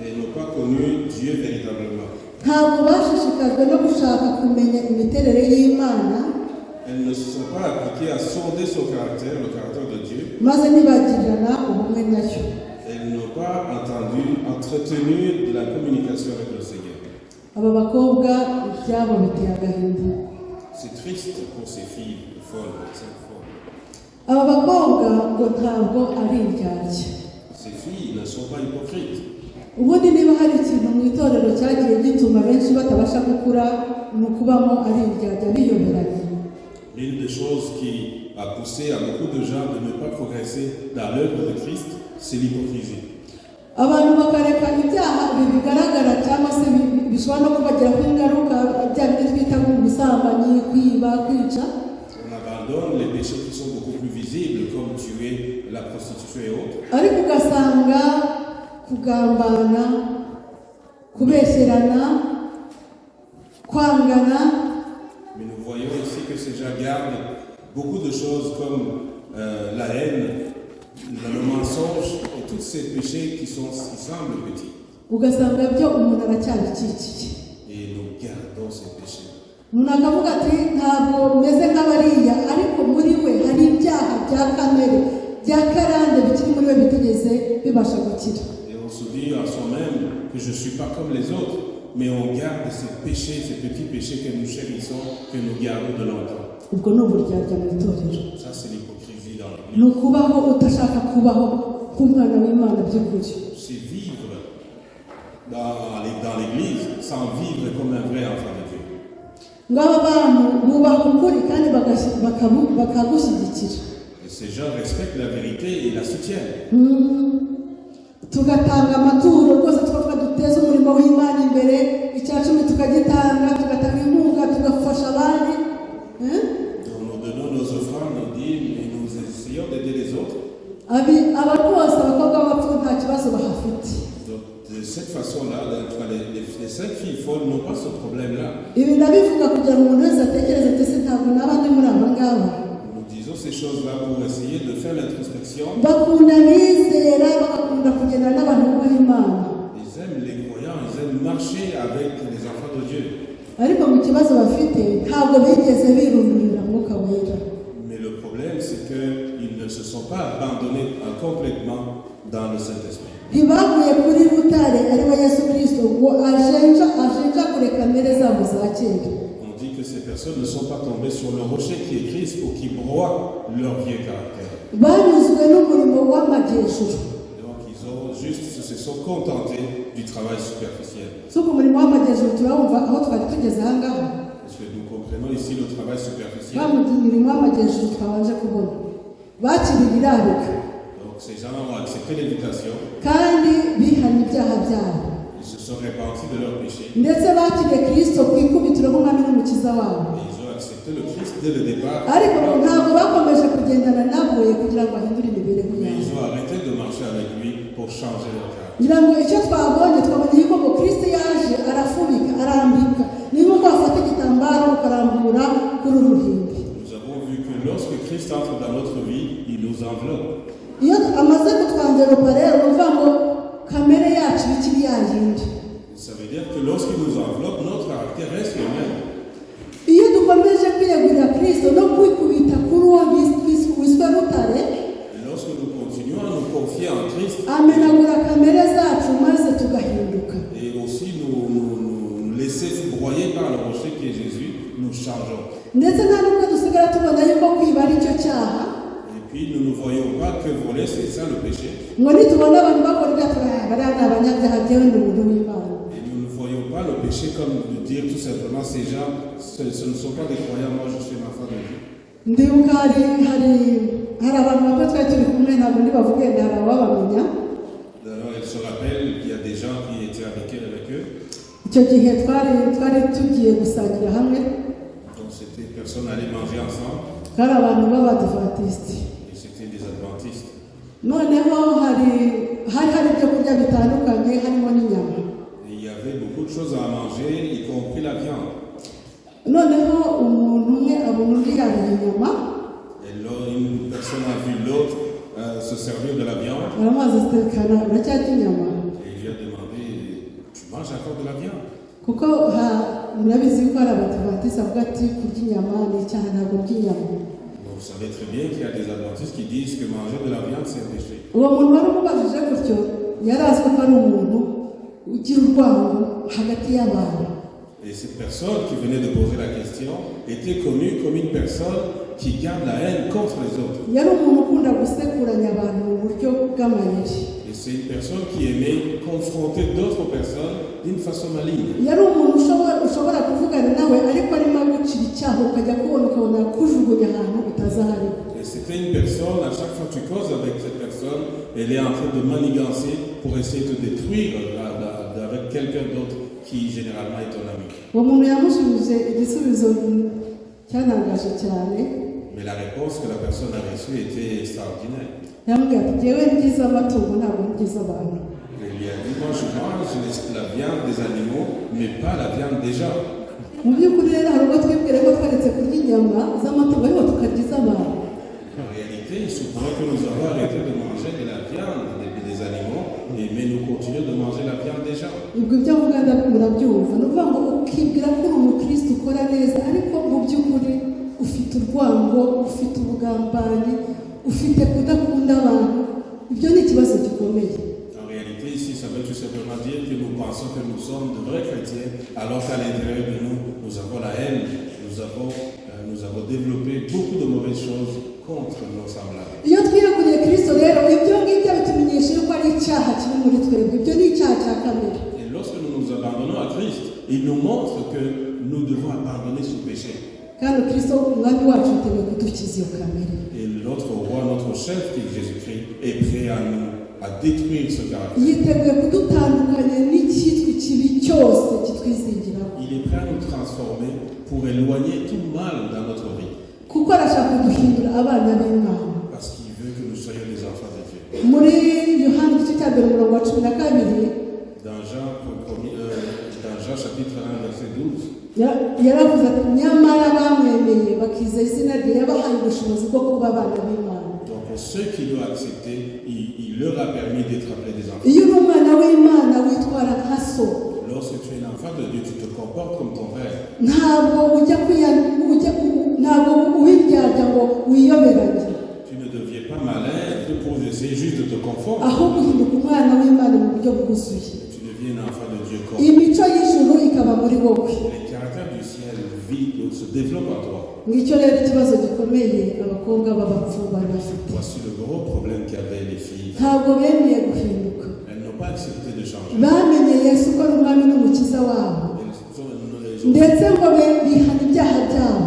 mais n'ont pas connu Dieu véritablement. Ntabwo bashishikajwe no gushaka kumenya imiterere y'Imana. Elles ne se sont pas appliquées à sonder son caractère, le caractère de Dieu. Maze ntibagirana ubumwe nayo. Elles n'ont pas entretenu de la communication avec le Seigneur. Aba bakobwa ibyabo biteye agahinda. C'est triste pour ces filles folles, ces folles. Aba bakobwa ngo ntabwo ari indyarya. Ces filles ne sont pas hypocrites. Ubundi niba hari ikintu mu itorero cyagiye gituma benshi batabasha gukura ni ukubamo ari indyarya biyoberanye. L'une des choses qui a poussé à beaucoup de gens de ne pas progresser dans l'œuvre de Christ, c'est l'hypocrisie. Abantu bakareka ibyaha bigaragara cyangwa se bishobora no kubagiraho ingaruka bya bindi twita nk'ubusambanyi, kwiba, kwica. On abandonne les péchés qui sont beaucoup plus visibles, comme tuer, la prostitution et autres. Ariko ugasanga kugambana, kubesherana, kwangana. Mais nous voyons ici que ces gens gardent beaucoup de choses comme la haine, le mensonge et tous ces péchés qui semblent petits. Ugasanga byo umuntu aracyabikikiye. Et nous gardons ces péchés. Umuntu akavuga ati ntabwo meze nk'abariya ariko muri we hari ibyaha bya kamere bya karande bikiri muri we bitigeze bibasha gukira. Et on se dit en soi-même que je ne suis pas comme les autres, mais on garde ces péchés, ces petits péchés que nous chérissons, que nous gardons de longtemps. Ubwo ni uburyarya mu itorero. Ça, c'est l'hypocrisie dans Ni l'Église. ukubaho udashaka kubaho nk'umwana w'Imana by'ukuri. C'est vivre dans l'Église sans vivre comme un vrai enfant de Dieu. Ngaba bantu bubaha ukuri kandi bakagushyigikira. Et ces gens respectent la vérité et la soutiennent. Tugatanga amaturo rwose tukavuga duteze umurimo w'Imana imbere, icya cumi tukagitanga, tugatanga inkunga, tugafasha abandi. Donc nous donnons nos offrandes, nos dîmes et nous essayons d'aider les autres. Aba rwose abakobwa b'abapfu nta kibazo bahafite. Donc de cette façon-là, les 5 filles folles n'ont pas ce problème-là. Ibi ndabivuga kugira ngo umuntu wese atekereze ati se ntabwo naba ndi muri aba ngaba. Nous disons ces choses-là pour essayer de faire l'introspection. Bakunda bizera bagakunda kugendana n'abantu b'Imana. Ils aiment les croyants, ils aiment marcher avec les enfants de Dieu. Ariko mu kibazo bafite ntabwo bigeze birundurira mwuka wera. Mais le problème, c'est qu'ils ne se sont pas abandonnés complètement dans le Saint-Esprit. Ntibaguye kuri rutare ari we Yesu Kristo ngo ajenjagure kamere zabo za kera. On dit que ces personnes ne sont pas tombées sur le rocher qui est Christ pour qu'ils broient leur vieux caractère. Banyuzwe n'umurimo w'amajyejuru. Donc ils se sont contentés du travail superficiel. Si umurimo w'amajyejuru turawumva aho twari tugeze aha ngaha. Parce que nous comprenons ici le travail superficiel. Umurimo w'amajyejuru twabanje kubona bakibirarika. Donc ces gens-là ont accepté l'invitation, kandi bihana ibyaha byabo ils se sont repentis de leurs péchés, ndetse bakiriye kirisito ku ikubitiro nk'umwami n'umukiza wabo et ils ont accepté le Christ dès le départ, ariko ntabwo bakomeje kugendana nawe kugira ngo bahindure imibereho mais yabo ils ont arrêté de marcher avec lui pour changer leur caractère. ngira ngo icyo twabonye yuko ngo kirisito yaje arafubika arambika niba ngo afata igitambaro ukarambura kuri uru ruhimbi. Nous avons vu que lorsque Christ entre dans notre vie, il nous enveloppe. iyo amaze kutwanderopa rero ni ukuvuga ngo kamere yacu ikiri yayindi. Ça veut dire que lorsqu'il nous enveloppe, notre caractère reste le même. iyo dukomeje kwiyegurira kirisito no kwikubita kuri uwo wiswe rutare, Et lorsque nous continuons à nous confier en Christ, amenagura kamere zacu maze tugahinduka. et aussi nous laisser foudroyer par le rocher qui est Jésus, nous changeons. ndetse nta nubwo dusigara tubona yuko kwiba ari cyo cyaha, Et puis nous ne voyons pas que voler, c'est ça le péché. ngo nitubona abantu bakora ibyo bariya ni abanyabyaha byewe ni umuntu w'imana. Et nous ne voyons pas le péché comme de dire tout simplement ces gens, ce ne sont pas des croyants, moi je suis un enfant de Dieu. ndibuka hari abantu bamwe twari turi kumwe ntabwo ndibavuge hari ababamenya. Alors elle se rappelle qu'il y a des gens qui étaient avec eux. icyo gihe twari tugiye gusangira hamwe, Donc c'était personnes allaient manger ensemble. twari abantu b'abadivantisiti. Et c'était des adventistes. noneho hari ibyo kurya bitandukanye harimo n'inyama. Et il y avait beaucoup de choses à manger, y compris la viande. noneho umuntu umwe abona undi yariye inyama, Et là, une personne a vu l'autre se servir de la viande. aramubaza zitekana uracyarya inyama, Et il lui a demandé, tu manges encore de la viande? kuko murabizi ko hari abadivantisiti avuga ati kurya inyama ni icyaha ntabwo urya inyama. Donc vous savez très bien qu'il y a des adventistes qui disent que manger de la viande c'est un péché. uwo muntu wari umubajije gutyo yari azi ko ari umuntu ugira urwango hagati y'abantu. Et cette personne qui venait de poser la question était connue comme une personne qui garde la haine contre les autres. yari umuntu ukunda gusekuranya abantu mu buryo bw'amayeri. Et c'est une personne qui aimait confronter d'autres personnes d'une façon maligne. yari umuntu ushobora kuvugana nawe ariko arimo agucira icyaha ukajya ukabona kujugunya ahantu utazahari. Et c'était une personne, à chaque fois que tu causes avec cette personne, elle est en train de manigancer pour essayer de détruire avec quelqu'un d'autre qui généralement est ton ami. uwo muntu yamushubije igisubizo cyanangaje cyane. Mais la réponse que la personne a reçue était extraordinaire. yamubwira ati jyewe ngize amatungo ntabwo ngize abantu. Il lui a dit, moi je mange la viande des animaux, mais pas la viande des gens. mu by'ukuri rero hari ubwo twibwira ko twaretse kurya inyama z'amatungo ariko tukarya iz'abantu. En réalité, il se pourrait que nous avons arrêté de manger de la viande des animaux, mais nous continuons de manger la viande des gens. ubwo ibyo avuga murabyumva ni ukuvuga ngo ukibwira ko uri umukristo ukora neza ariko mu by'ukuri ufite urwango, ufite ubugambanyi, ufite kudakunda abantu. ibyo ni ikibazo gikomeye. En réalité, ici, ça veut tout simplement dire que nous pensons que nous sommes de vrais chrétiens, alors qu'à l'intérieur de nous, nous avons la haine, nous avons développé beaucoup de mauvaises choses contre nos semblables. iyo twiyeguriye kirisito rero ibyo ngibyo bitumenyesha yuko ari icyaha kiri muri twebwe. ibyo ni icyaha cya kamere. Et lorsque nous nous abandonnons à Christ, il nous montre que nous devons abandonner ce péché. kandi kirisito umwami wacu yiteguye kudukiza iyo kamere. Et notre roi, notre chef, qui est Jésus-Christ, est prêt à détruire ce caractère. yiteguye kudutandukanya n'icyitwa ikibi cyose kitwizingiraho, Il est prêt à nous transformer pour éloigner tout mal dans notre vie. kuko arashaka kuduhindura abana b'Imana. Parce qu'il veut que nous soyons des enfants de Dieu. muri yohani igice cya mbere umurongo wa 12 Dans Jean chapitre 1, verset 12, yaravuze ati nyamara bamwemeye bakizera izina rye yabahaye ubushobozi bwo kuba abana b'Imana. donc pour ceux qui l'ont accepté, il leur a permis d'être appelés des enfants. iyo uri umwana w'Imana witwara nka so, Lorsque tu es un enfant de Dieu, tu te comportes comme ton père. ntabwo ntabwo uwiryarya ngo wiyoberanye, Tu ne deviens pas malin pour essayer juste de te conformer. ahubwo uhinduka umwana w'Imana mu buryo bwuzuye. Tu deviens un enfant de Dieu comme imico y'ijuru ikaba muri wowe. les caractères du ciel se développent en toi. ngicyo rero ikibazo gikomeye abakobwa b'abapfu bari bafite. Voici le gros problème qu'avaient les filles. ntabwo bemeye guhinduka, Elles n'ont pas accepté de changer. bamenye Yesu ko ari umwami n'umukiza wabo, ndetse ngo bihana ibyaha byabo.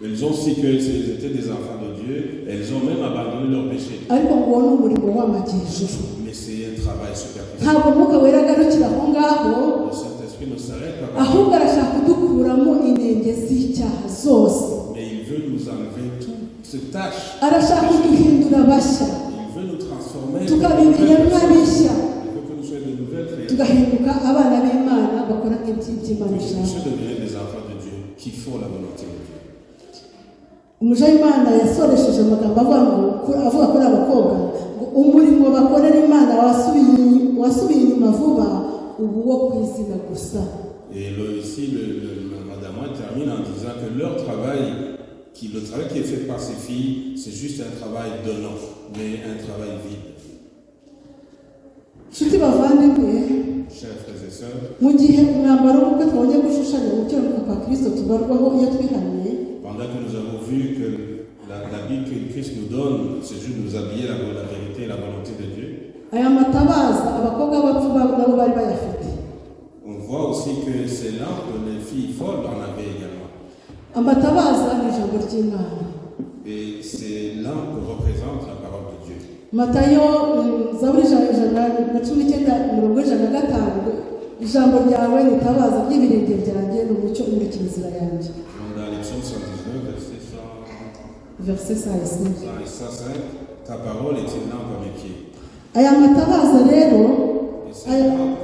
Elles ont su qu'elles étaient des enfants de Dieu. Dieu, elles ont même abandonné leur péché. ariko ngo uwo ni umurimo w'amajyejuru. Mais c'est un travail superficiel. ntabwo umwuka wera agarukira aho ngaho, Le Saint-Esprit ne s'arrête pas. ahubwo arashaka kudukuramo inenge z'icyaha zose. Mais il veut nous enlever toute cette tâche. arashaka kuduhindura bashya, Il veut nous transformer. tukaba ibiremwa bishya, Il veut que nous soyons de nouvelles créatures. tugahinduka abana b'Imana bakora iby'Imana Que nous ishaka. soyons devenus des enfants de Dieu qui font la volonté de Dieu. umuja w'Imana yasoresheje amagambo avuga kuri abakobwa ngo umurimo bakorera Imana wasubiye inyuma vuba, ubu wo kwizina gusa. Et ici, Madame White termine en disant que leur travail, le travail qui est fait par ces filles, c'est juste un travail donnant, mais un travail vide. nshuti bavandimwe, Chers frères et sœurs, mu gihe umwambaro w'ubukwe twabonye gushushanya gukiranuka kwa Kristo tubarwaho iyo twihannye, pendant que nous avons vu que l'habit que Christ nous donne, c'est juste nous habiller la vérité et la volonté de Dieu, aya matabaza abakobwa bapfu nabo bari bayafite. on voit aussi que ces lampes, les filles folles en avaient également. Amatabaza ni ijambo ry'Imana. Et ces lampes représentent la parole de Dieu. Matayo Zaburi 119:105, ijambo ryawe ni itabaza ry'ibirenge byanjye n'umucyo umurikira inzira yanjye. Dans les psaumes 119, Verset 105. 105, ta parole est une lampe à mes pieds. aya matabaza rero Et ces lampes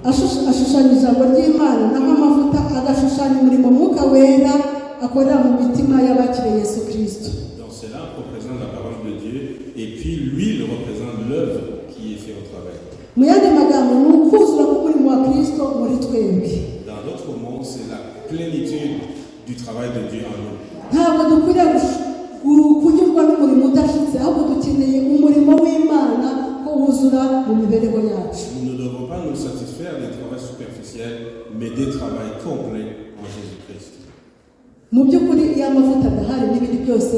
ashushanya ijambo ry'Imana, naho amavuta agashushanya umurimo Mwuka Wera akorera mu mitima y'abakiriye Yesu Kristo. Donc cela représente la parole de Dieu et puis l'huile représente l'œuvre qui est faite au travail. Mu yandi magambo ni ukuzura k'umurimo wa Kristo muri twebwe. Dans notre monde, c'est la plénitude du travail de Dieu en nous. ntabwo dukwiriye kunyurwa n'umurimo udashitse, ahubwo dukeneye umurimo w'Imana ko wuzura mu mibereho yacu. Nous ne devons pas nous satisfaire des travaux superficiels, mais des travaux complets en Jésus-Christ. mu by'ukuri iyo amavuta adahari n'ibindi byose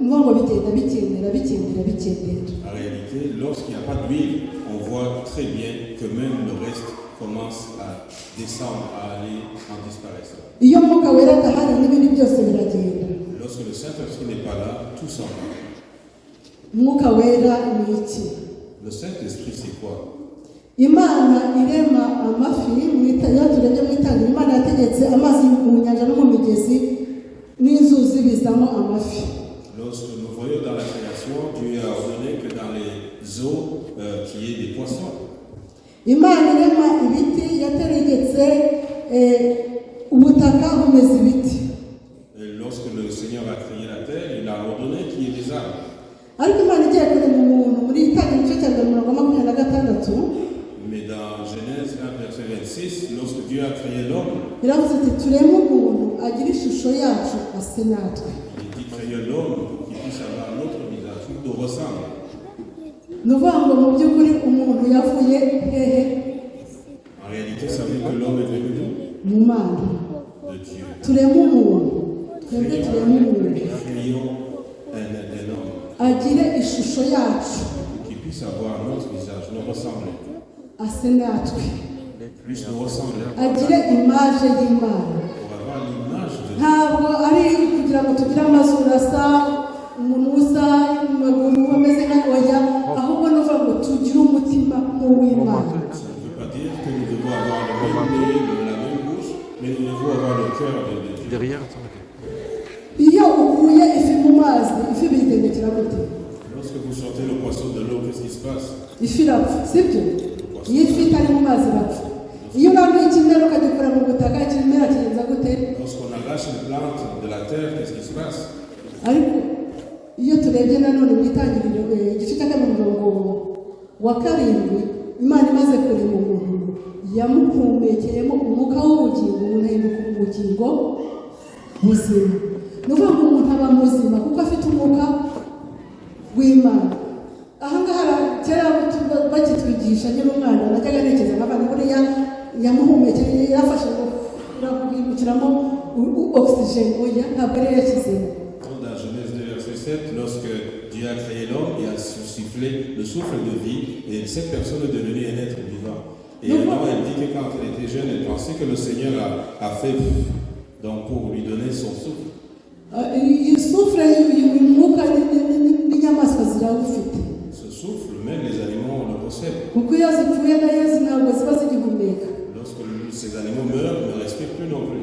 ngo bigenda bikendera. En réalité, lorsqu'il n'y a pas d'huile, on voit très bien que même le reste commence à descendre, à aller en disparaissant. iyo Mwuka Wera adahari n'ibindi byose biragenda. Lorsque le Saint-Esprit n'est pas là, tout s'en va. Mwuka Wera ni iki? Le Saint-Esprit, c'est quoi? Imana irema amafi iyo turebye mu itangira, Imana yategetse amazi mu nyanja no mu migezi n'inzuzi bizamo amafi. Lorsque nous voyons dans la création, Dieu a ordonné que dans les eaux, qu'il y ait des poissons. Imana irema ibiti, yategetse ubutaka bumeze ibiti. Et lorsque le Seigneur a créé la terre, il a ordonné qu'il y ait des arbres. ariko Imana igiye kurema umuntu muri itangira igice cya 26, Mais dans Genèse 1, verset 26, lorsque Dieu a créé l'homme, iravuze iti tureme umuntu agira ishusho yacu ase natwe. il dit créer l'homme pour qu'il puisse avoir notre visage, qui nous ressemble. ni ukuvuga ngo mu by'ukuri umuntu yavuye hehe? En réalité, ça veut dire que l'homme est venu mu Mana. de Dieu. tureme umuntu, twebwe tureme umuntu Créons un homme agire ishusho yacu qui puisse avoir notre visage, nous ressembler, ase natwe, puisse nous ressembler agire imaje y'Imana. pour avoir l'image de Dieu. ntabwo ari kugira ngo tugire amazuru asa, umuntu usa, amaguru ameze nka oya, ahubwo ni ukuvuga ngo tugire umutima nk'uw'Imana. Ça ne veut pas dire que nous devons avoir le même nez, la même bouche, mais nous devons avoir le cœur de Dieu. Derrière, iyo ukuye ifi mu mazi, ifi biyigendekera gute? Lorsque vous sortez le poisson de l'eau, qu'est-ce qui se passe? ifi irapfa, sibyo? iyo ifi itari mu mazi irapfa. iyo uranduye ikimera ukagikora mu butaka, ikimera kigenza gute? Lorsqu'on arrache une plante de la terre, qu'est-ce qui se passe? ariko iyo turebye nanone mu itangiriro igice cya 7, Imana imaze kurema umuntu yamuhumekeyemo umwuka w'ubugingo, umuntu ahinduka ubugingo buzima. ni ukuvuga ngo umuntu aba muzima kuko afite umwuka w'Imana. ahangaha kera bakitwigisha nyine umwana najyaga ntekereza nk'abantu buriya yamuhumekeye, yafashe guhindukiramo oxygène, oya ntabwo ari yashyizemo. Dans Genèse 2, verset 7, lorsque Dieu a créé l'homme et a soufflé le souffle de vie, et cette personne est devenue un être vivant. Et alors elle dit que quand elle était jeune, elle pensait que le Seigneur a fait donc pour lui donner son souffle. iyi sufure uyu mwuka n'inyamaswa zirawufite Ce souffle, même les animaux le possèdent. kuko iyo zipfuye nayo ntabwo ziba zigihumeka. Lorsque ces animaux meurent, ils ne respirent plus non plus.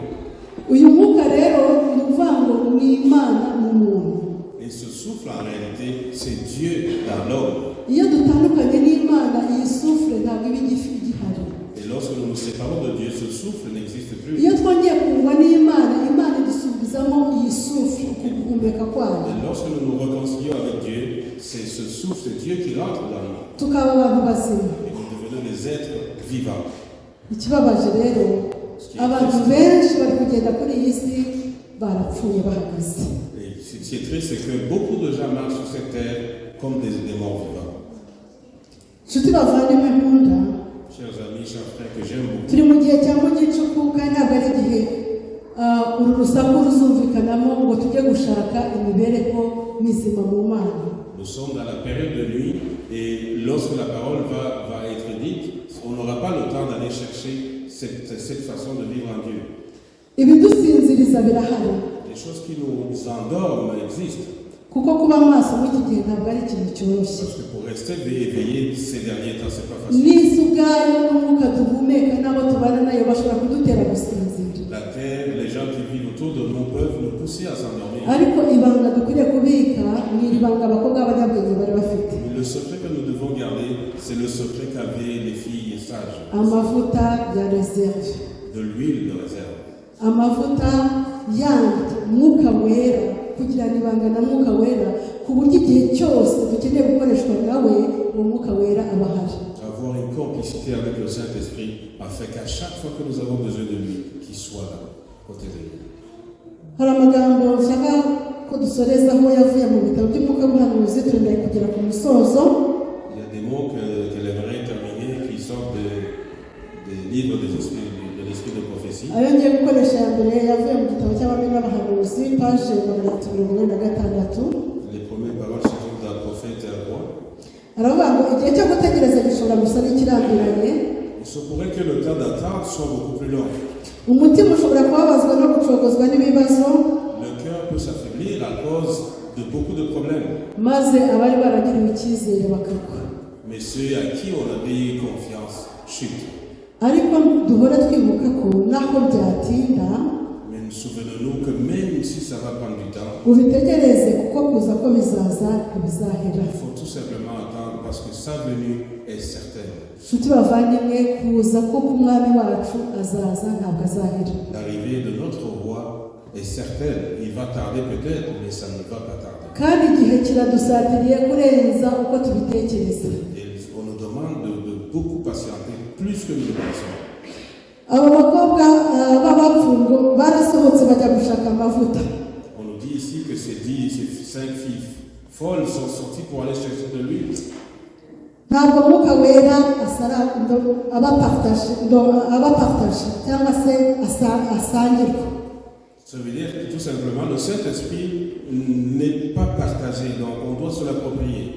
uyu mwuka rero ni ukuvuga ngo ni imana mu muntu. Et ce souffle, en réalité, c'est Dieu dans l'homme. iyo dutandukanye n'imana iyi sufure ntabwo iba igihari. Et lorsque nous nous séparons de Dieu, ce souffle n'existe plus. iyo twongeye kumva n'imana imana idusubizamo iyi sufure ku guhumeka kwayo. Et lorsque nous nous réconcilions avec Dieu, c'est ce souffle, c'est Dieu qui rentre dans nous. tukaba abantu bazima. Et nous devenons des êtres vivants. ikibabaje rero abantu benshi bari kugenda kuri iyi si barapfuye bahagaze. Et ce qui est triste, c'est que beaucoup de gens marchent sur cette terre comme des morts vivants. nshuti bavandimwe nkunda, Chers amis, chers frères que j'aime beaucoup, turi mu gihe cya mu gicuku kandi ntabwo ari igihe uru rusaku ruzumvikanamo ngo tujye gushaka imibereho mizima mu mana. nous sommes dans la période de nuit et lorsque la parole va être dite, on n'aura pas le temps d'aller chercher cette façon de vivre en Dieu. ibidusinziriza birahari Les choses qui nous endorment existent. kuko kuba amaso muri iki gihe ntabwo ari ikintu cyoroshye. Parce que pour rester éveillé ces derniers temps, c'est pas facile. n'isi ubwayo n'umwuka duhumeka n'abo tubana nayo bashobora kudutera gusinzira. La terre, les gens qui vivent autour de nous peuvent nous pousser à s'endormir. ariko ibanga dukwiriye kubika ni iri banga abakobwa b'abanyabwenge bari bafite. Mais le secret que nous devons garder, c'est le secret qu'avaient les filles sages. amavuta ya reserve, De l'huile de réserve. amavuta yandi mwuka wera, kugirana ibanga na mwuka wera ku buryo igihe cyose dukeneye gukoreshwa nawe uwo mwuka wera aba ahari. Avoir une complicité avec le Saint-Esprit afin qu'à chaque fois que nous avons besoin de lui, qu'il soit là, côté de nous. hari amagambo nshaka ko dusorezaho yavuye mu bitabo by'umwuka w'ubuhanuzi turenda kugera ku musozo. Il y a des mots qu'elle aimerait terminer qui sortent des livres de l'esprit de prophétie. ayo ngiye gukoresha ya mbere yavuye mu gitabo cy'abami n'abahanuzi paje 346. Les premières paroles se trouvent dans le prophète et le roi. aravuga ngo igihe cyo gutegereza gishobora gusa n'ikirambiranye. Il se pourrait que le temps d'attente soit beaucoup plus long. umutima ushobora kubabazwa no gucogozwa n'ibibazo, Le cœur peut s'affaiblir à cause de beaucoup de problèmes. maze abari baragiriwe icyizere bakagwa. Mais ceux à qui on avait eu confiance chutent. ariko duhora twibuka ko naho byatinda Mais nous souvenons-nous que même si ça va prendre du temps, ubitegereze kuko kuza ko bizaza ntibizahera. il faut tout simplement attendre parce que sa venue est certaine. nshuti bavandimwe, kuza ko k'umwami wacu azaza ntabwo azahera. L'arrivée de notre roi est certaine. Il va tarder peut-être, mais ça ne va pas tarder. kandi igihe kiradusatiriye kurenza uko tubitekereza. Et on nous demande de beaucoup patienter, plus que nous le pensons. abo bakobwa b'abapfungo barasohotse bajya gushaka amavuta. On nous dit ici que ces 5 filles folles sont sorties pour aller chercher de l'huile. ntabwo mwuka wera abapartaje cyangwa se asangirwa. Ça veut dire que tout simplement, le Saint-Esprit n'est pas partagé, donc on doit se l'approprier.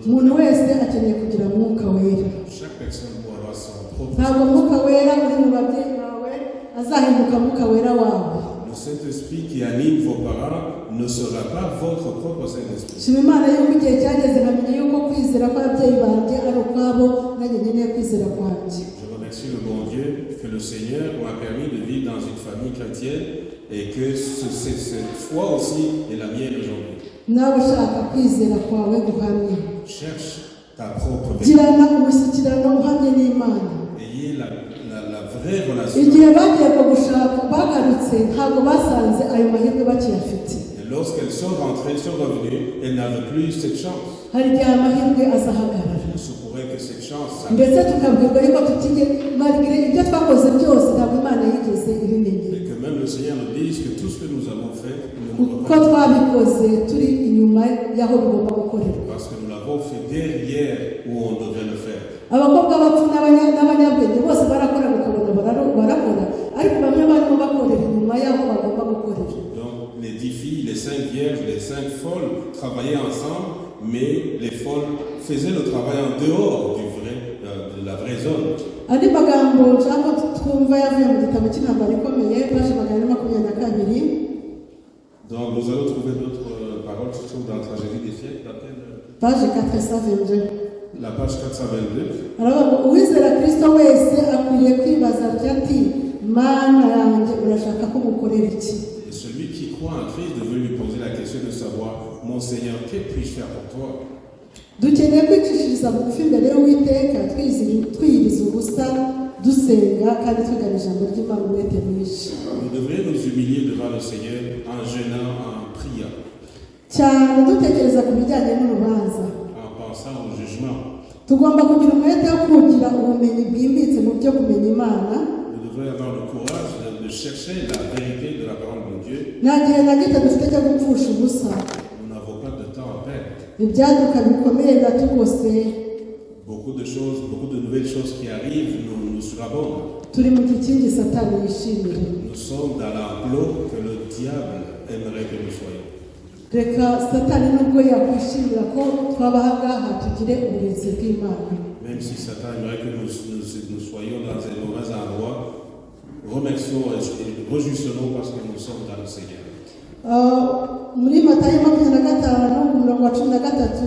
umuntu wese akeneye kugira mwuka wera. Chaque personne doit avoir son propre. ntabwo mwuka wera uri mu babyeyi bawe azahinduka mwuka wera wawe. Le Saint-Esprit qui anime vos parents ne sera pas votre propre Saint-Esprit. shima imana yuko igihe cyageze nkamenya yuko kwizera kw'ababyeyi banjye ari ukwabo, nanjye nkeneye kwizera kwanjye. Je remercie le bon Dieu que le Seigneur m'a permis de vivre dans une famille chrétienne et que cette foi aussi est la mienne aujourd'hui. nawe ushaka kwizera kwawe guhamye, Cherche ta propre vérité. girana umushyikirano uhamye n'imana. Ayez la vraie relation. igihe bagiye gushaka bagarutse ntabwo basanze ayo mahirwe bakiyafite. Et lorsqu'elles sont rentrées, sont revenues, elles n'avaient plus cette chance. hari igihe amahirwe azahagarara Il se pourrait que cette chance ndetse tukabwirwa yuko malgré ibyo twakoze byose ntabwo imana yigeze ibimenyera, et que même le Seigneur nous dise que tout ce que nous avons fait, nous ne kuko reconnaissons twabikoze turi inyuma y'aho bigomba gukorerwa. parce que nous l'avons fait derrière où on devait le faire. abakobwa bapfu n'abanyabwenge bose barakora ukabona barakora, ariko bamwe barimo bakorera inyuma y'aho bagomba gukorera. Donc les 10 filles, les 5 vierges, les 5 folles travaillaient ensemble, mais les folles faisaient le travail en dehors de la vraie zone. andi magambo nshaka twumva yavuye mu gitabo cy'intambara ikomeye paji 222. Donc nous allons trouver d'autres paroles qui se trouvent dans la tragédie des siècles, paje 422 la page 422. aravuga ngo uwizera kristo wese akwiriye kwibaza ati mana yanjye urashaka ko mukorera iki. Et celui qui croit en Christ devrait lui poser la question de savoir, mon Seigneur, que puis-je faire pour toi? dukeneye kwicishiriza bugufi imbere y'uwiteka twiyiriza ubusa dusenga kandi twigana ijambo ry'imana umwete mwinshi. Nous devrions nous humilier devant le Seigneur en jeûnant, en priant, cyane dutekereza ku bijyanye n'urubanza. en pensant au jugement. tugomba kugira umwete wo kugira ubumenyi bwimbitse mu byo kumenya imana. Nous devrions avoir le courage de chercher la vérité de la parole de Dieu. nta gihe na gito dufite cyo gupfusha ubusa. Nous n'avons pas de temps à perdre. ibyaduka bikomeye biratugose. Beaucoup de choses, beaucoup de nouvelles choses qui arrivent nous surabondent. turi mu gikingi satani yishimira. Nous sommes dans l'enclos que le diable aimerait que nous soyons. reka satani nubwo yakwishimira ko twaba aha ngaha tugire uburinzi bw'imana. Même si Satan aimerait que nous soyons dans un mauvais endroit, remercions et réjouissons-nous parce que nous sommes dans le Seigneur. muri matayo 25:13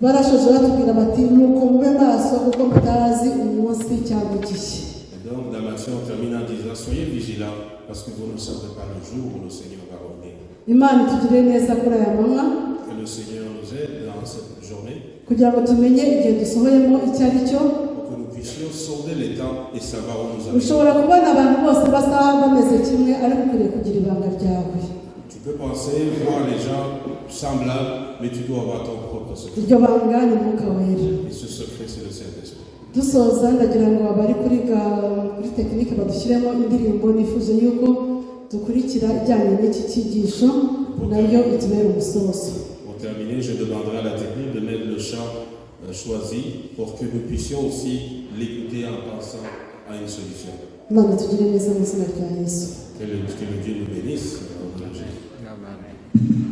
barashoje batubwira bati nuko mube maso kuko mutazi umunsi cyangwa igihe. Et donc dans l'action on termine en disant soyez vigilants parce que vous ne savez pas le jour où le Seigneur va revenir. imana itugire neza kuri aya manywa Que le Seigneur nous aide dans cette journée kugira ngo tumenye igihe dusohoyemo icyo ari cyo. pour que nous puissions sonder les temps et savoir où nous allons. ushobora kubona abantu bose basa bameze kimwe ariko ukwiriye kugira ibanga ryawe. Tu peux penser, voir les gens semblables, mais tu dois avoir ton propre secret. iryo banga ni Mwuka Wera. Et ce secret, c'est le Saint-Esprit. dusoza ndagira ngo abari kuri tekinike badushyiremo indirimbo nifuje yuko dukurikira ijyanye n'iki cyigisho nayo itubere umusozo. Pour terminer, je demanderai à la technique de mettre le chant choisi pour que nous puissions aussi l'écouter en pensant à une solution. imana tugire neza mu izina rya yesu. Que le Dieu nous bénisse. Amen.